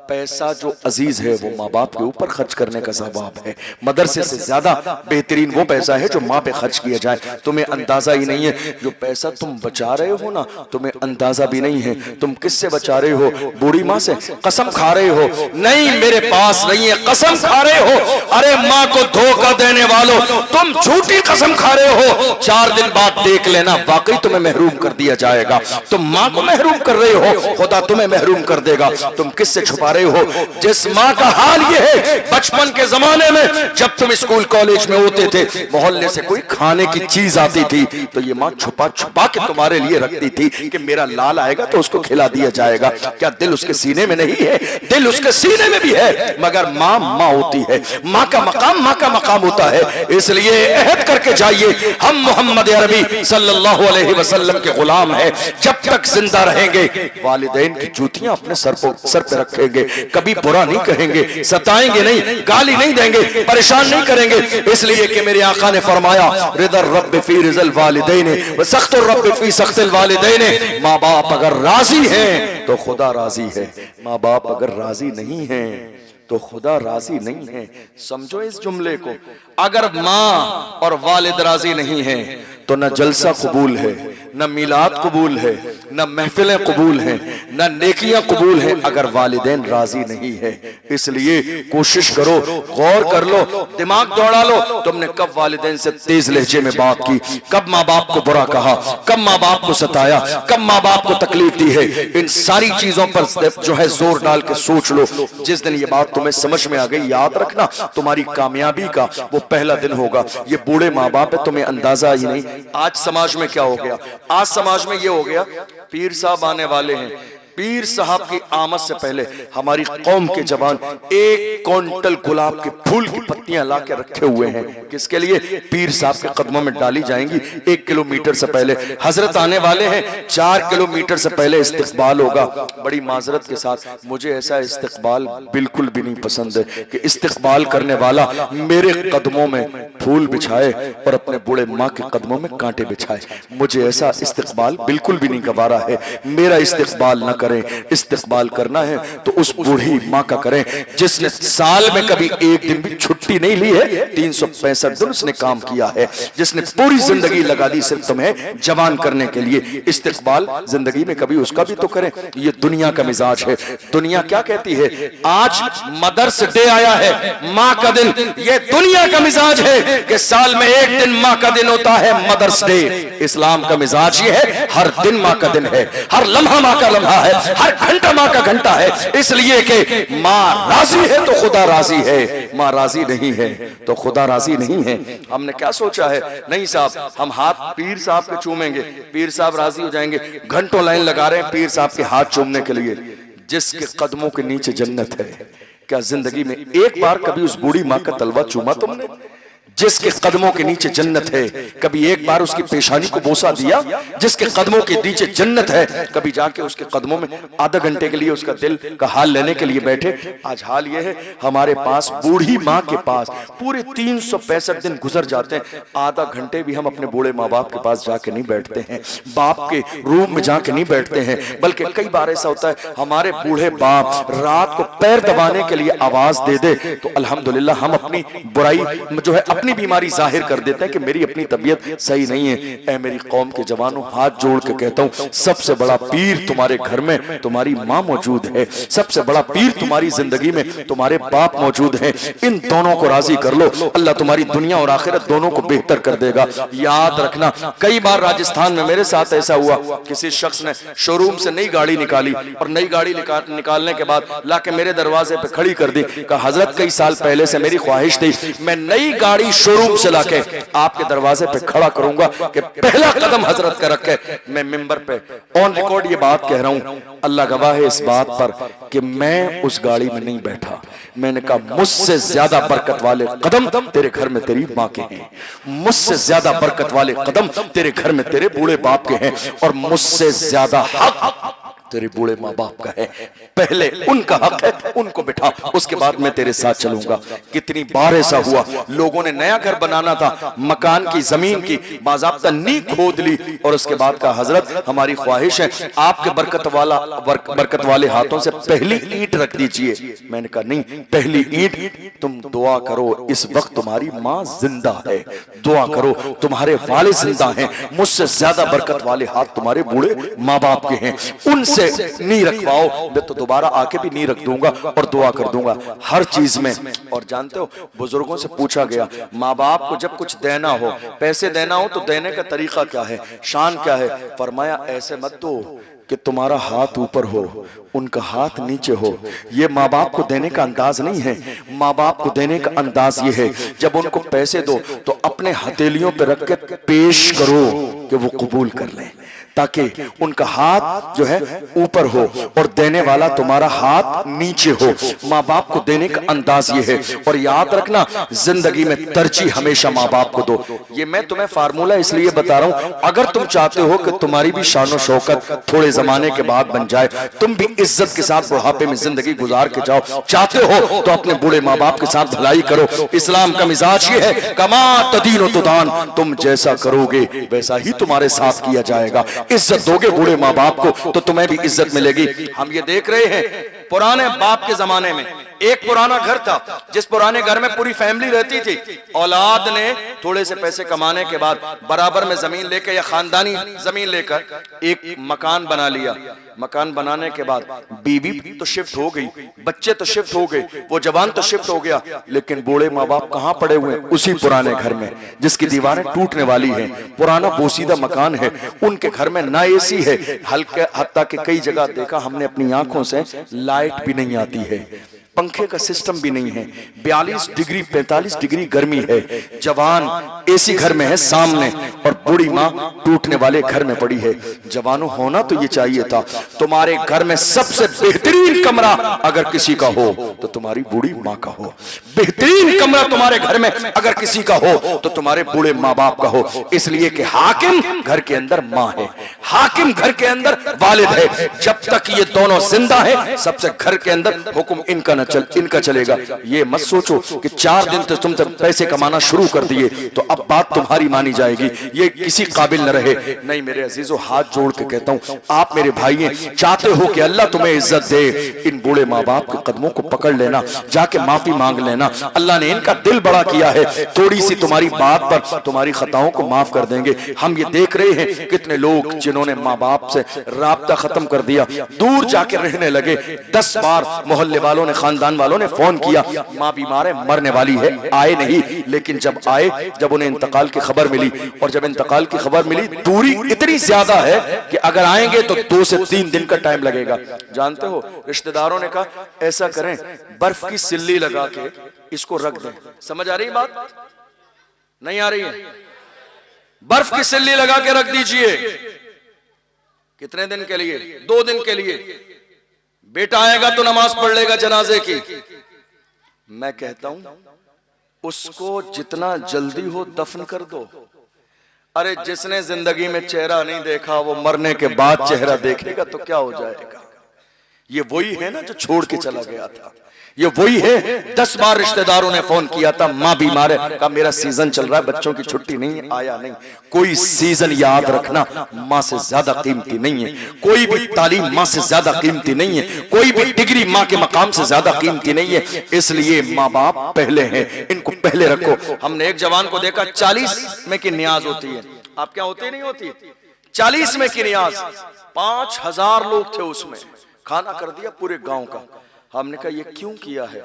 पैसा जो अजीज है वो माँ बाप के ऊपर खर्च करने का सवाब है। मदरसे से ज्यादा बेहतरीन वो पैसा है जो माँ पे खर्च किया जाए। तुम्हें अंदाजा ही नहीं है, जो पैसा तुम बचा रहे हो ना, तुम्हें अंदाजा भी नहीं है तुम किससे बचा रहे हो। बूढ़ी माँ से कसम खा रहे हो, नहीं मेरे पास नहीं है, कसम खा रहे हो। अरे माँ को धोखा देने वालों, तुम झूठी कसम खा रहे हो। 4 दिन बाद देख लेना, वाकई तुम्हें महरूम कर दिया जाएगा। तुम माँ को महरूम कर रहे हो, खुदा तुम्हें महरूम कर देगा। तुम किससे छुपा रहे हो? जिस माँ का हाल ये है, बचपन के जमाने में जब तुम स्कूल कॉलेज में होते थे, मोहल्ले से कोई खाने की चीज आती थी तो ये माँ छुपा छुपा के तुम्हारे लिए रखती थी कि मेरा लाल आएगा तो उसको खिला दिया जाएगा। क्या दिल उसके सीने में नहीं है? दिल उसके सीने में भी है, मगर माँ माँ होती है। माँ का मकाम होता है। इसलिए अहद करके जाइए, हम मोहम्मद अरबी सल्लल्लाहु अलैहि वसल्लम के गुलाम हैं। जब तक जिंदा रहेंगे वालिदैन की जूतियां अपने सर पे रखेंगे, कभी बुरा नहीं कहेंगे, सताएंगे नहीं, गाली नहीं देंगे, परेशान नहीं करेंगे। इसलिए कि मेरे आका ने फरमाया, रिदर रब्ब फी रिज़ल वालिदैन व सख्तुर रब्ब फी सख्तिल वालिदैन। माँ बाप अगर राजी हैं तो खुदा राजी है, माँ बाप अगर राजी नहीं है तो खुदा राजी नहीं है। समझो इस जुमले को, अगर माँ और वालिद राजी नहीं है तो न जलसा कबूल है, न मिलाद कबूल है, न महफिलें कबूल हैं, न नेकियां कबूल हैं, अगर वालिदैन राजी नहीं है। इसलिए कोशिश करो, गौर कर लो, दिमाग दौड़ा लो, तुमने कब वालिदैन से तेज लहजे में बात की, कब माँ बाप को बुरा कहा, कब माँ बाप को सताया, कब माँ बाप को तकलीफ दी है। इन सारी चीजों पर जो है जोर डाल के सोच लो। जिस दिन ये बात तुम्हें समझ में आ गई, याद रखना तुम्हारी कामयाबी का वो पहला दिन होगा। ये बूढ़े माँ बाप है, तुम्हें अंदाजा ही नहीं। आज समाज में क्या हो गया? आज समाज में ये हो गया, पीर साहब आने वाले हैं, पीर साहब की आमद से पहले हमारी कौम के जवान 1 क्विंटल गुलाब के फूल की पत्तियां ला के रखे हुए हैं। किसके लिए? पीर साहब के कदमों में डाली जाएंगी। 1 किलोमीटर से पहले हजरत आने वाले हैं, 4 किलोमीटर से पहले इस्तकबाल होगा। बड़ी माजरत के साथ मुझे ऐसा इस्तकबाल बिल्कुल भी नहीं पसंद है कि इस्तकबाल करने वाला मेरे कदमों में फूल बिछाए और अपने बूढ़े माँ के कदमों में कांटे बिछाए। मुझे ऐसा इस्तकबाल बिल्कुल भी नहीं गवारा है। मेरा इस्तकबाल न करें, इस्तकबाल करना है तो उस बूढ़ी माँ का करें जिसने साल में कभी एक दिन भी छुट्टी छुट्टी नहीं ली है, 365 दिन उसने काम किया है, जिसने पूरी जिंदगी लगा दी सिर्फ तुम्हें जवान करने के लिए। इस्तिकबाल जिंदगी में कभी उसका भी तो करें। ये दुनिया का मिजाज है। दुनिया क्या कहती है, आज मदर्स डे आया है, माँ का दिन। ये दुनिया का मिजाज है कि साल में एक दिन माँ का दिन होता है, मदर्स डे। इस्लाम का मिजाज ये है, हर दिन माँ का दिन है, हर लम्हा माँ का लम्हा है, हर घंटा माँ का घंटा है। इसलिए कि माँ राजी है तो खुदा राजी है, माँ राजी नहीं है तो खुदा राजी नहीं है। हमने क्या सोचा है, नहीं साहब हम हाथ पीर साहब के चूमेंगे, पीर साहब राजी हो जाएंगे। घंटों लाइन लगा रहे हैं पीर साहब के हाथ चूमने के लिए। जिसके कदमों के नीचे जन्नत है, क्या जिंदगी में एक बार कभी उस बूढ़ी माँ का तलवा चूमा तुमने? जिसके कदमों के नीचे जन्नत है, कभी एक बार उसकी पेशानी को बोसा दिया? जिसके कदमों के नीचे जन्नत है, कभी जाके उसके कदमों में आधा घंटे के लिए उसका दिल का हाल लेने के लिए बैठे? आज हाल ये है, हमारे पास बूढ़ी माँ के पास पूरे 365 दिन गुजर जाते हैं, आधा घंटे भी हम अपने बूढ़े माँ बाप के पास जाके नहीं बैठते हैं, बाप के रूम में जाके नहीं बैठते हैं। बल्कि कई बार ऐसा होता है, हमारे बूढ़े बाप रात को पैर दबाने के लिए आवाज दे दे तो अल्हम्दुलिल्लाह हम अपनी बुराई जो है, अपनी बीमारी जाहिर कर देते हैं कि मेरी अपनी तबीयत सही नहीं है। ऐ मेरी कौम के जवानों, हाथ जोड़ के कहता हूं, सबसे बड़ा पीर तुम्हारे घर में तुम्हारी माँ मौजूद है, सबसे बड़ा पीर तुम्हारी जिंदगी में तुम्हारे बाप मौजूद है। इन दोनों को राजी कर लो, अल्लाह तुम्हारी दुनिया और आखिरत दोनों को बेहतर कर देगा। याद रखना, कई बार राजस्थान में मेरे साथ ऐसा हुआ, किसी शख्स ने शोरूम से नई गाड़ी निकाली और नई गाड़ी निकालने के बाद लाके मेरे दरवाजे पे खड़ी कर दी। कहा हजरत कई साल पहले से मेरी ख्वाहिश थी, मैं नई गाड़ी शोरूम से लाके आपके दरवाजे पे खड़ा करूंगा कि पहला कदम हजरत का रखे। मैं मिंबर पे ऑन रिकॉर्ड ये बात कह रहा हूं, अल्लाह गवाह है इस बात पर कि मैं उस गाड़ी में नहीं बैठा। मैंने कहा मुझसे ज्यादा बरकत वाले कदम तेरे घर में तेरी माँ के हैं, मुझसे ज्यादा बरकत वाले कदम तेरे घर में तेरे बूढ़े बाप के हैं, और मुझसे ज्यादा हक तेरे बूढ़े माँ बाप का है। पहले उनका हक है, उनको बिठा, उसके बाद मैं तेरे साथ चलूंगा। कितनी बार ऐसा हुआ, लोगों ने नया घर बनाना था, मकान की जमीन की बाज़ाब्ता नींव खोद ली और उसके बाद कहा हजरत हमारी ख्वाहिश है आपके बरकत वाले हाथों से पहली ईंट रख दीजिए। मैंने कहा नहीं, पहली ईंट तुम दुआ करो, इस वक्त तुम्हारी माँ जिंदा है, दुआ करो, तुम्हारे वाले जिंदा हैं, मुझसे ज्यादा बरकत वाले हाथ तुम्हारे बूढ़े माँ बाप के हैं, उनसे नी रखवाओ। मैं तो दोबारा आके भी नी रख दूंगा और दुआ कर दूंगा हर चीज में। और जानते हो, बुजुर्गों से पूछा गया, माँ बाप को जब कुछ देना हो, पैसे देना हो, तो देने का तरीका क्या है, शान क्या है? फरमाया ऐसे मत दो कि तुम्हारा हाथ ऊपर हो, उनका हाथ नीचे हो। ये माँ बाप को देने का अंदाज नहीं है। माँ बाप को देने का अंदाज ये है, जब उनको पैसे दो तो अपने हथेलियों पर रख के पेश करो कि वो कबूल कर लें, ताकि उनका हाथ जो है ऊपर हो और देने वाला तुम्हारा हाथ नीचे हो। माँ बाप को देने का अंदाज ये है। और याद रखना, जिंदगी में तरजीह हमेशा माँ बाप को दो। ये मैं तुम्हें फार्मूला इसलिए बता रहा हूं, अगर तुम चाहते हो कि तुम्हारी भी शान शौकत थोड़े जमाने के बाद बन जाए, तुम भी इज्जत के साथ बुढ़ापे में जिंदगी गुजार के जाओ, चाहते हो तो अपने बूढ़े माँ बाप के साथ भलाई करो। इस्लाम का मिजाज ये है, कमा तदीन तुदान, तुम जैसा करोगे वैसा ही तुम्हारे साथ किया जाएगा। इज्जत दोगे बूढ़े माँ बाप को तो तुम्हें भी इज्जत मिलेगी। हम ये देख रहे हैं, पुराने बाप के जमाने में एक पुराना घर था, जिस पुराने घर में पूरी फैमिली रहती थी। औलाद ने थोड़े से पैसे कमाने के बाद बराबर में जमीन लेकर या खानदानी जमीन लेकर एक मकान बना लिया। मकान बनाने के बाद बीवी तो शिफ्ट हो गई, बच्चे तो शिफ्ट हो गए, वो जवान तो शिफ्ट हो गया, लेकिन बूढ़े माँ बाप कहाँ पड़े हुए? उसी पुराने घर में, जिसकी दीवारें टूटने वाली हैं, पुराना बोसीदा मकान है। उनके घर में ना एसी है, हल्के हत्ता के कई जगह देखा हमने अपनी आंखों से, लाइट भी नहीं आती है, पंखे का सिस्टम भी नहीं है, 42 डिग्री 45 डिग्री गर्मी है। जवान एसी घर में है सामने और बूढ़ी माँ टूटने वाले घर में पड़ी है। जवानों, होना तो ये चाहिए था, तुम्हारे घर में सबसे बेहतरीन कमरा अगर किसी का हो तो तुम्हारी बूढ़ी माँ का हो। बेहतरीन कमरा तुम्हारे घर में अगर किसी का हो तो तुम्हारे बूढ़े माँ बाप का हो। इसलिए कि हाकिम घर के अंदर माँ है, हाकिम घर के अंदर वालिद है। जब तक ये दोनों जिंदा है, सबसे घर के अंदर हुक्म इनका चलेगा। ये मत सोचो कि 4 दिन तो तुम पैसे कमाना शुरू कर दिए तो अब बात तुम्हारी मानी जाएगी। ये किसी काबिल न रहे। नहीं मेरे अजीजों, हाथ जोड़ के कहता हूं, आप मेरे भाई हैं, चाहते हो कि अल्लाह तुम्हें इज्जत दे, इन बूढ़े माँ बाप के कदमों को पकड़ लेना, जाके माफी मांग लेना। अल्लाह ने इनका दिल बड़ा किया है, थोड़ी सी तुम्हारी बात पर तुम्हारी खताओं को माफ कर देंगे। हम ये देख रहे हैं कितने लोग जिन्होंने माँ बाप से राब्ता खत्म कर दिया, दूर जाके रहने लगे। 10 बार मोहल्ले वालों ने, खानदान वालों ने फोन किया, माँ बीमार है, मरने वाली है, आए नहीं। लेकिन जब आए, जब उन्हें इंतकाल की खबर मिली, और जब इंतकाल की खबर मिली, दूरी इतनी ज्यादा है कि अगर आएंगे तो 2 से 3 दिन का टाइम लगेगा। जानते हो, रिश्तेदारों ने कहा ऐसा करें, बर्फ की सिल्ली लगा के इसको रख दें। समझ आ रही बात? नहीं आ रही है? बर्फ की सिल्ली लगा के रख दीजिए। कितने दिन के लिए? 2 दिन के लिए। बेटा आएगा तो नमाज पढ़ लेगा जनाजे की। मैं कहता हूं उसको जितना जल्दी हो दफन कर दो। अरे जिसने जिंदगी में चेहरा नहीं देखा वो मरने के बाद चेहरा देखेगा तो क्या हो जाएगा? ये वही है ना जो छोड़ के चला गया था, ये वही है। 10 बार रिश्तेदारों ने फोन किया था, माँ बीमार है, कहा मेरा सीजन चल रहा है, बच्चों की छुट्टी नहीं है, आया नहीं। कोई सीजन याद रखना माँ से ज्यादा कीमती नहीं है, कोई भी तालीम माँ से ज्यादा कीमती नहीं है, कोई भी डिग्री माँ के मकाम से ज्यादा कीमती नहीं है। इसलिए माँ बाप पहले हैं, इनको पहले रखो। हमने एक जवान को देखा 40 में की नियाज होती है, आप क्या होती नहीं होती? 40 में की नियाज, 5000 लोग थे उसमें, खाना कर दिया पूरे गांव का। हमने कहा ये क्यों किया है,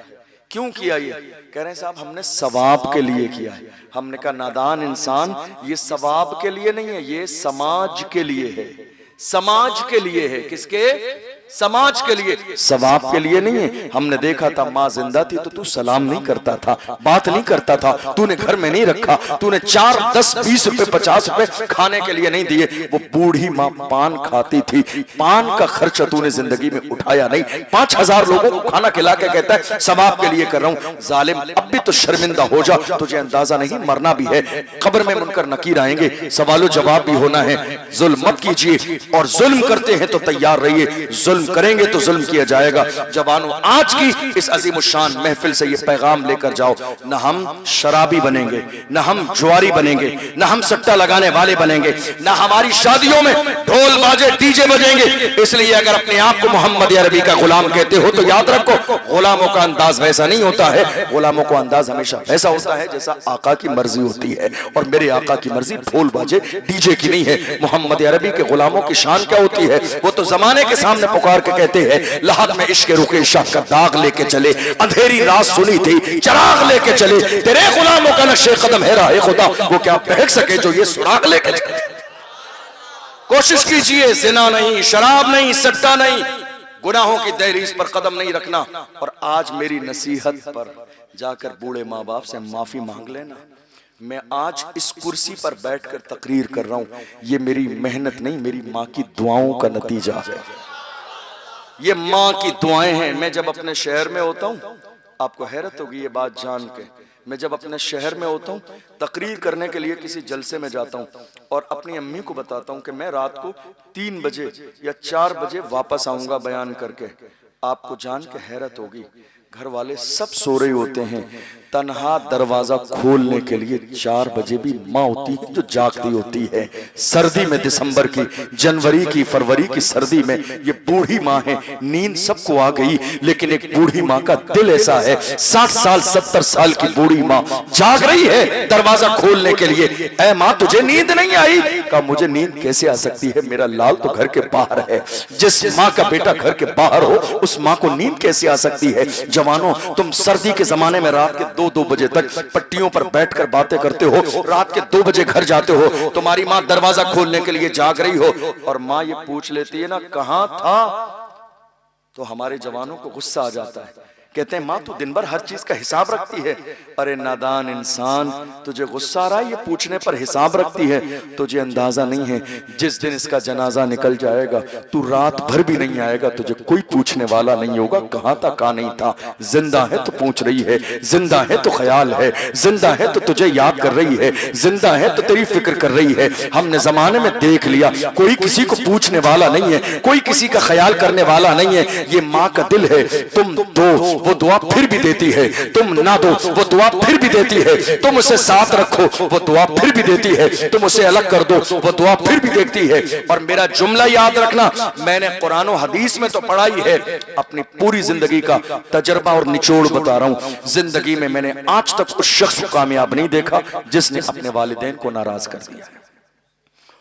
क्यों किया? ये कह रहे हैं साहब हमने सवाब के लिए किया है। हमने कहा नादान इंसान, ये सवाब के लिए नहीं है, ये समाज के लिए है, समाज के लिए है। किसके? समाज के लिए, सवाब के लिए नहीं है। हमने देखा था माँ जिंदा थी तो तू सलाम नहीं करता था, बात नहीं करता था, तूने घर में नहीं रखा, तूने 4, 10, 20 रुपए, 50 रुपए खाने के लिए नहीं दिए। वो बूढ़ी माँ पान खाती थी, पान का खर्चा तूने जिंदगी में उठाया नहीं। 5000 लोगों को खाना खिला के कहता है सवाब के लिए कर रहा हूं। जालिम, अब भी तो शर्मिंदा हो जा, तुझे अंदाजा नहीं मरना भी है, कब्र में मुनकर नकीर आएंगे, सवालो जवाब भी होना है। जुल्म मत कीजिए, और जुल्म करते हैं तो तैयार रहिए, जुल्म करेंगे तो जुल्म किया जाएगा। जवानों, आज की इस अजीमुशान महफिल से ये पैगाम लेकर जाओ, न हम शराबी बनेंगे, न हम जुआरी बनेंगे, न हम सट्टा लगाने वाले बनेंगे, न हमारी शादियों में ढोल बाजे डीजे बजेंगे। इसलिए अगर अपने आप को मोहम्मद अरबी का गुलाम कहते हो तो याद रखो, गुलामों का अंदाज वैसा नहीं होता है, गुलामों का अंदाज हमेशा ऐसा होता है जैसा आका की मर्जी होती है। और मेरे आका की मर्जी ढोल बाजे डीजे की नहीं है। मोहम्मद अरबी के गुलामों की शान क्या होती है? वो तो जमाने के सामने पुकार के कहते हैं लहद में इश्क रुके शाह का दाग लेके चले, अंधेरी रात सुनी थी चिराग लेके चले, तेरे गुलामों का नक्शे कदम है राहे खुदा, वो क्या बहक सके जो ये सुराग लेके चले। कोशिश कीजिए, जिना नहीं, शराब नहीं, सट्टा नहीं, गुनाहों की दहलीज पर कदम नहीं रखना। और आज मेरी नसीहत पर जाकर बूढ़े माँ बाप से माफी मांग लेना। मैं आज इस कुर्सी पर बैठकर तकरीर कर रहा हूं, ये मेरी मेहनत नहीं, मेरी माँ की दुआओं का नतीजा है। ये माँ की दुआएं हैं। मैं जब अपने शहर में होता हूँ, आपको हैरत होगी ये बात जान के, मैं जब अपने शहर में होता हूँ तकरीर करने के लिए किसी जलसे में जाता हूँ और अपनी अम्मी को बताता हूँ कि मैं रात को 3 बजे या 4 बजे वापस आऊंगा बयान करके। आपको जान के हैरत होगी, घर वाले सब सो रहे होते हैं, तन्हा दरवाजा खोलने के लिए 4 बजे भी माँ होती है जो जागती होती है। सर्दी में, दिसंबर की, जनवरी की, फरवरी की सर्दी में ये बूढ़ी माँ है। नींद सबको आ गई, लेकिन एक बूढ़ी माँ का दिल ऐसा है, 60 साल 70 साल की बूढ़ी माँ जाग रही है दरवाजा खोलने के लिए। ऐ माँ तुझे नींद नहीं आई? कहा मुझे नींद कैसे आ सकती है, मेरा लाल तो घर के बाहर है। जिस माँ का बेटा घर के बाहर हो उस माँ को नींद कैसे आ सकती है? जवानों, तुम सर्दी के जमाने में रात के 2 बजे तक पट्टियों पर बैठकर बातें करते हो, रात के 2 बजे घर जाते हो, तुम्हारी माँ दरवाजा खोलने के लिए जाग रही हो और माँ ये पूछ लेती है ना कहां था, तो हमारे जवानों को गुस्सा आ जाता है। कहते हैं माँ तू दिन भर हर चीज का हिसाब रखती है। अरे नादान इंसान, तुझे गुस्सा आ रहा है ये पूछने पर हिसाब रखती है? तुझे अंदाजा नहीं है, जिस दिन इसका जनाजा निकल जाएगा तू रात भर भी नहीं आएगा, तुझे कोई पूछने वाला नहीं होगा कहाँ था कहाँ नहीं था। जिंदा है तो पूछ रही है, जिंदा है तो ख्याल है, जिंदा है तो तुझे याद कर रही है, जिंदा है तो तेरी फिक्र कर रही है। हमने जमाने में देख लिया कोई किसी को पूछने वाला नहीं है, कोई किसी का ख्याल करने वाला नहीं है। ये माँ का दिल है। तुम 2 वो दुआ फिर भी देती है, तुम ना दो वो दुआ फिर भी देती है, तुम उसे साथ रखो वो दुआ फिर भी देती है, तुम उसे अलग कर दो वो दुआ फिर भी देखती है। और मेरा जुमला याद रखना, मैंने कुरान और हदीस में तो पढ़ा ही है, अपनी पूरी जिंदगी का तजर्बा और निचोड़ बता रहा हूं। जिंदगी में मैंने आज तक उस शख्स को कामयाब नहीं देखा जिसने अपने वालिदैन को नाराज कर दिया है।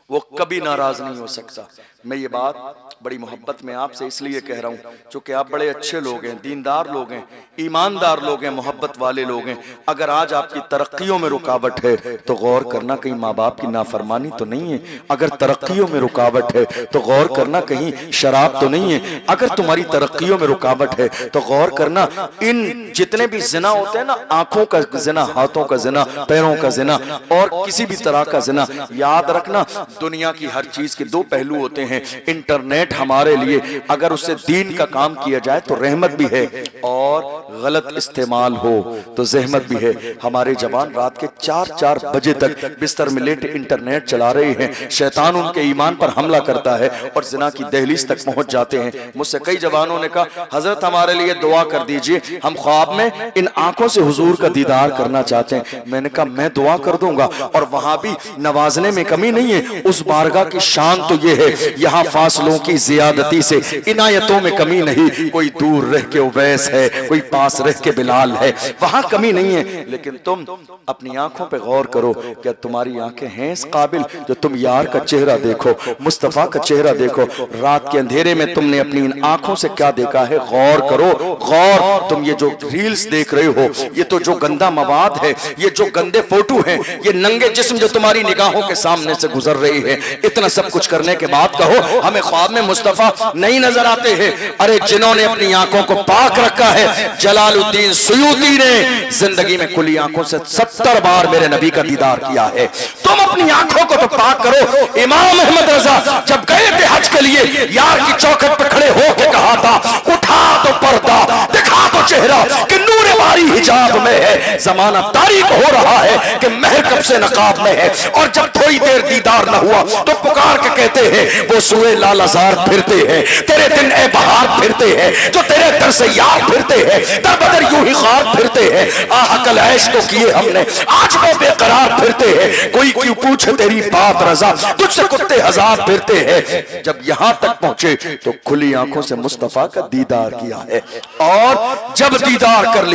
वो कभी नाराज नहीं हो सकता। मैं ये बात बड़ी मोहब्बत में आपसे इसलिए कह रहा हूं क्योंकि आप बड़े अच्छे लोग हैं, दीनदार लोग हैं, ईमानदार लोग हैं, मोहब्बत वाले लोग हैं। अगर आज आपकी तरक्कियों में रुकावट है तो गौर करना कहीं माँ बाप की नाफरमानी तो नहीं है। अगर तरक्कियों में रुकावट है तो गौर करना कहीं शराब तो नहीं है। अगर तुम्हारी तरक्कियों में रुकावट है तो गौर करना इन जितने भी जिना होते हैं ना, आंखों का जिना, हाथों का जिना, पैरों का जिना और किसी भी तरह का जिना, याद रखना दुनिया की हर चीज के दो पहलू होते हैं। इंटरनेट हमारे लिए अगर उससे दीन का काम किया जाए तो रहमत भी है और गलत इस्तेमाल हो तो जहमत भी है। हमारे जवान रात के 4-4 बजे तक बिस्तर में लेटे इंटरनेट चला रहे हैं। शैतान उनके ईमान पर हमला करता है और जिना की दहलीज तक पहुंच जाते हैं। मुझसे कई जवानों ने कहा हजरत हमारे लिए दुआ कर दीजिए, हम ख्वाब में इन आंखों से हुजूर का दीदार करना चाहते हैं। मैंने कहा मैं दुआ कर दूंगा और वहां भी नवाजने में कमी नहीं है। उस बारगाह की शान तो ये है, यहाँ फासलों की जियादती से इनायतों में कमी नहीं। कोई दूर रह के उवैस है, कोई पास रह के बिलाल है, वहां कमी नहीं है। लेकिन तुम अपनी आंखों पे गौर करो, क्या तुम्हारी आंखें हैं इस काबिल जो तुम यार का चेहरा देखो, मुस्तफा का चेहरा देखो। रात के अंधेरे में तुमने अपनी इन आंखों से क्या देखा है, गौर करो गौर। तुम ये जो रील्स देख रहे हो, ये तो जो गंदा मवाद है, ये जो गंदे फोटो हैं, ये नंगे जिस्म जो तुम्हारी निगाहों के सामने से गुजर रही है, इतना सब कुछ करने के बाद कहो हमें ख्वाब में मुस्तफा नहीं नजर आते हैं। अरे जिन्होंने अपनी आंखों को पाक रखा है, जलालुद्दीन सुयूती ने जिंदगी में खुली आंखों से 70 बार मेरे नबी का दीदार किया है। तुम अपनी आंखों को तो पाक करो। इमाम अहमद रजा जब गए थे हज के लिए, यार की चौखट पर खड़े होकर कहा था उठा तो पर्दा, दिखा तो चेहरा कि नूरे वारी हिजाब में है। जमाना तारीख हो रहा है कि महर कब से नकाब में है। और जब थोड़ी देर दीदार न हुआ तो पुकार के कहते हैं वो सुए लालाजार फिरते हैं, तेरे दिन ए बहार फिरते हैं, जो तेरे दर से यार फिरते हैं, दर बदर यूं ही खार फिरते हैं। आह कल ऐश तो किए हमने, आज वो बेकरार फिरते हैं। कोई क्यों पूछे तेरी बात रजा, तुझसे कुत्ते हजार फिरते हैं। जब यहां तक पहुंचे तो खुली आंखों से मुस्तफा का दीदार किया है। और जब दीदार कर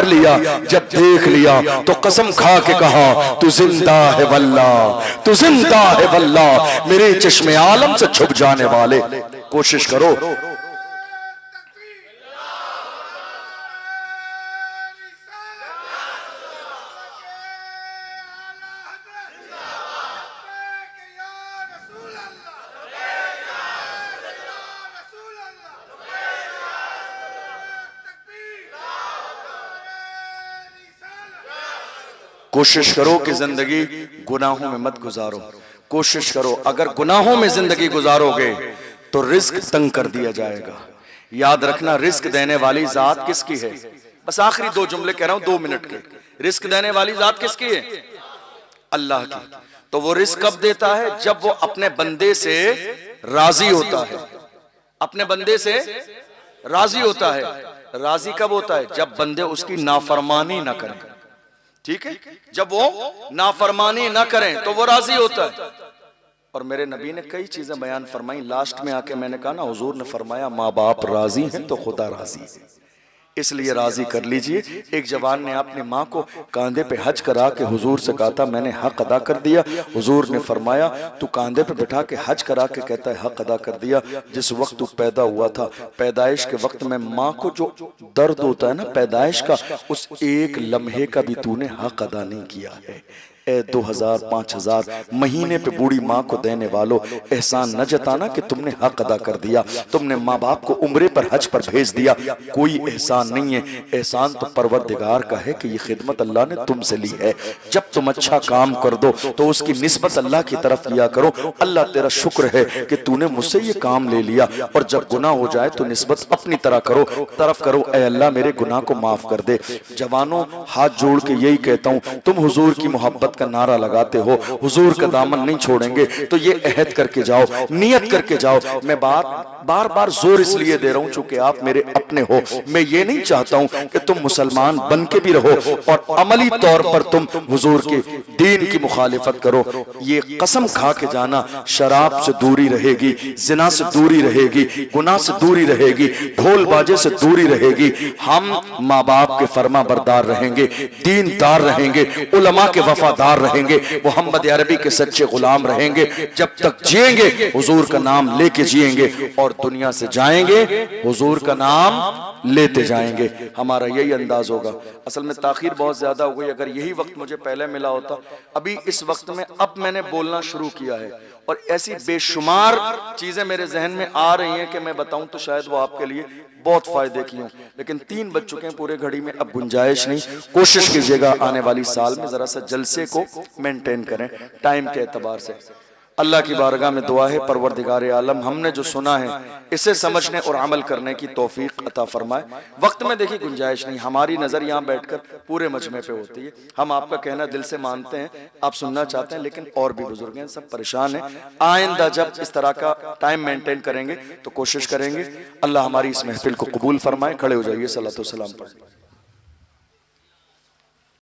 लिया, जब देख लिया तो कसम खा के कहा तू जिंदा है वल्ला, तू जिंदा है वल्ला, मेरे चश्मे आलम से छुप जाने वाले। कोशिश करो कोशिश करो कि जिंदगी गुनाहों में मत गुजारो। कोशिश करो अगर गुनाहों में जिंदगी गुजारोगे तो रिस्क तंग कर दिया जाएगा। याद रखना रिस्क देने वाली जात किसकी है। बस आखिरी 2 जुमले कह रहा हूं 2 मिनट के। रिस्क देने वाली जात किसकी है? अल्लाह की। तो वो रिस्क कब देता है? जब वो अपने बंदे से राजी होता है। अपने बंदे से राजी होता है। राजी कब होता है? जब बंदे उसकी नाफरमानी ना करें। ठीक है, जब वो नाफरमानी ना करें तो वो राजी होता है। और मेरे नबी ने कई चीजें बयान फरमाई। लास्ट में आके मैंने कहा ना, हुजूर ने फरमाया माँ बाप राजी हैं तो खुदा राजी है, इसलिए राजी कर लीजिए। एक जवान ने अपनी माँ को कांधे पे हज करा के हुजूर से कहा था मैंने हक अदा कर दिया। हुजूर ने फरमाया तू कांधे पे बिठा के हज करा के कहता है हक अदा कर दिया। जिस वक्त तू पैदा हुआ था, पैदाइश के वक्त में माँ को जो दर्द होता है ना पैदाइश का, उस एक लम्हे का भी तूने हक अदा नहीं किया है। 2000-5000 महीने पे बूढ़ी माँ को देने वालों, एहसान न जताना कि तुमने हक अदा कर दिया। तुमने माँ बाप को उम्रे पर हज पर भेज दिया, कोई एहसान नहीं है। एहसान तो परवरदिगार का है कि ये खिदमत अल्लाह ने तुमसे ली है। जब तुम अच्छा काम कर दो तो उसकी निस्बत अल्लाह की तरफ लिया करो। अल्लाह तेरा शुक्र है कि तूने मुझसे ये काम ले लिया। और जब गुनाह हो जाए तो निस्बत अपनी तरफ करो, ऐ अल्लाह मेरे गुनाह को माफ कर दे। जवानों हाथ जोड़ के यही कहता हूँ, तुम हुजूर की मोहब्बत का नारा लगाते हो, हुजूर का दामन नहीं छोड़ेंगे, तो ये अहद करके जाओ, नियत करके जाओ। मैं बात बार बार जोर इसलिए दे रहा हूं चूंकि आप मेरे अपने हो। मैं ये नहीं चाहता हूं कि तुम मुसलमान बन के भी रहो और अमली तौर पर तुम हुजूर के दीन की मुखालिफत करो। ये कसम खा के जाना, शराब से दूरी रहेगी, जिना से दूरी रहेगी, गुनाह से दूरी रहेगी, ढोल बाजे से दूरी रहेगी। हम माँ बाप के फर्मा बरदार रहेंगे, दीनदार रहेंगे, उलमा के वफादार रहेंगे, मोहम्मद अरबी के सच्चे गुलाम रहेंगे। जब तक जिएंगे हुजूर का नाम लेके जिएंगे और दुनिया से जाएंगे हुजूर का नाम लेते जाएंगे। हमारा यही अंदाज होगा। असल में ताखीर बहुत ज्यादा हो गई। अगर यही वक्त मुझे पहले मिला होता, अभी इस वक्त में अब मैंने बोलना शुरू किया है और ऐसी बेशुमार चीजें मेरे जहन में आ रही हैं कि मैं बताऊं तो शायद वो आपके लिए बहुत फायदे की हों, लेकिन 3 बज चुके हैं पूरे घड़ी में, अब गुंजाइश नहीं। कोशिश कीजिएगा आने वाली साल में जरा सा जलसे को मेंटेन करें टाइम के एतबार से। अल्लाह की बारगाह में दुआ है, परवरदिगार आलम हमने जो सुना है इसे समझने और अमल करने की तौफीक अता फरमाए। वक्त में देखिए गुंजाइश नहीं, हमारी नज़र यहाँ बैठकर पूरे मजमे पे होती है। हम आपका कहना दिल से मानते हैं, आप सुनना चाहते हैं, लेकिन और भी बुजुर्ग हैं, सब परेशान हैं। आइंदा जब इस तरह का टाइम मेंटेन करेंगे तो कोशिश करेंगे। अल्लाह हमारी इस महफिल को कबूल फरमाए। खड़े हो जाइए, सलातो सलाम पढ़।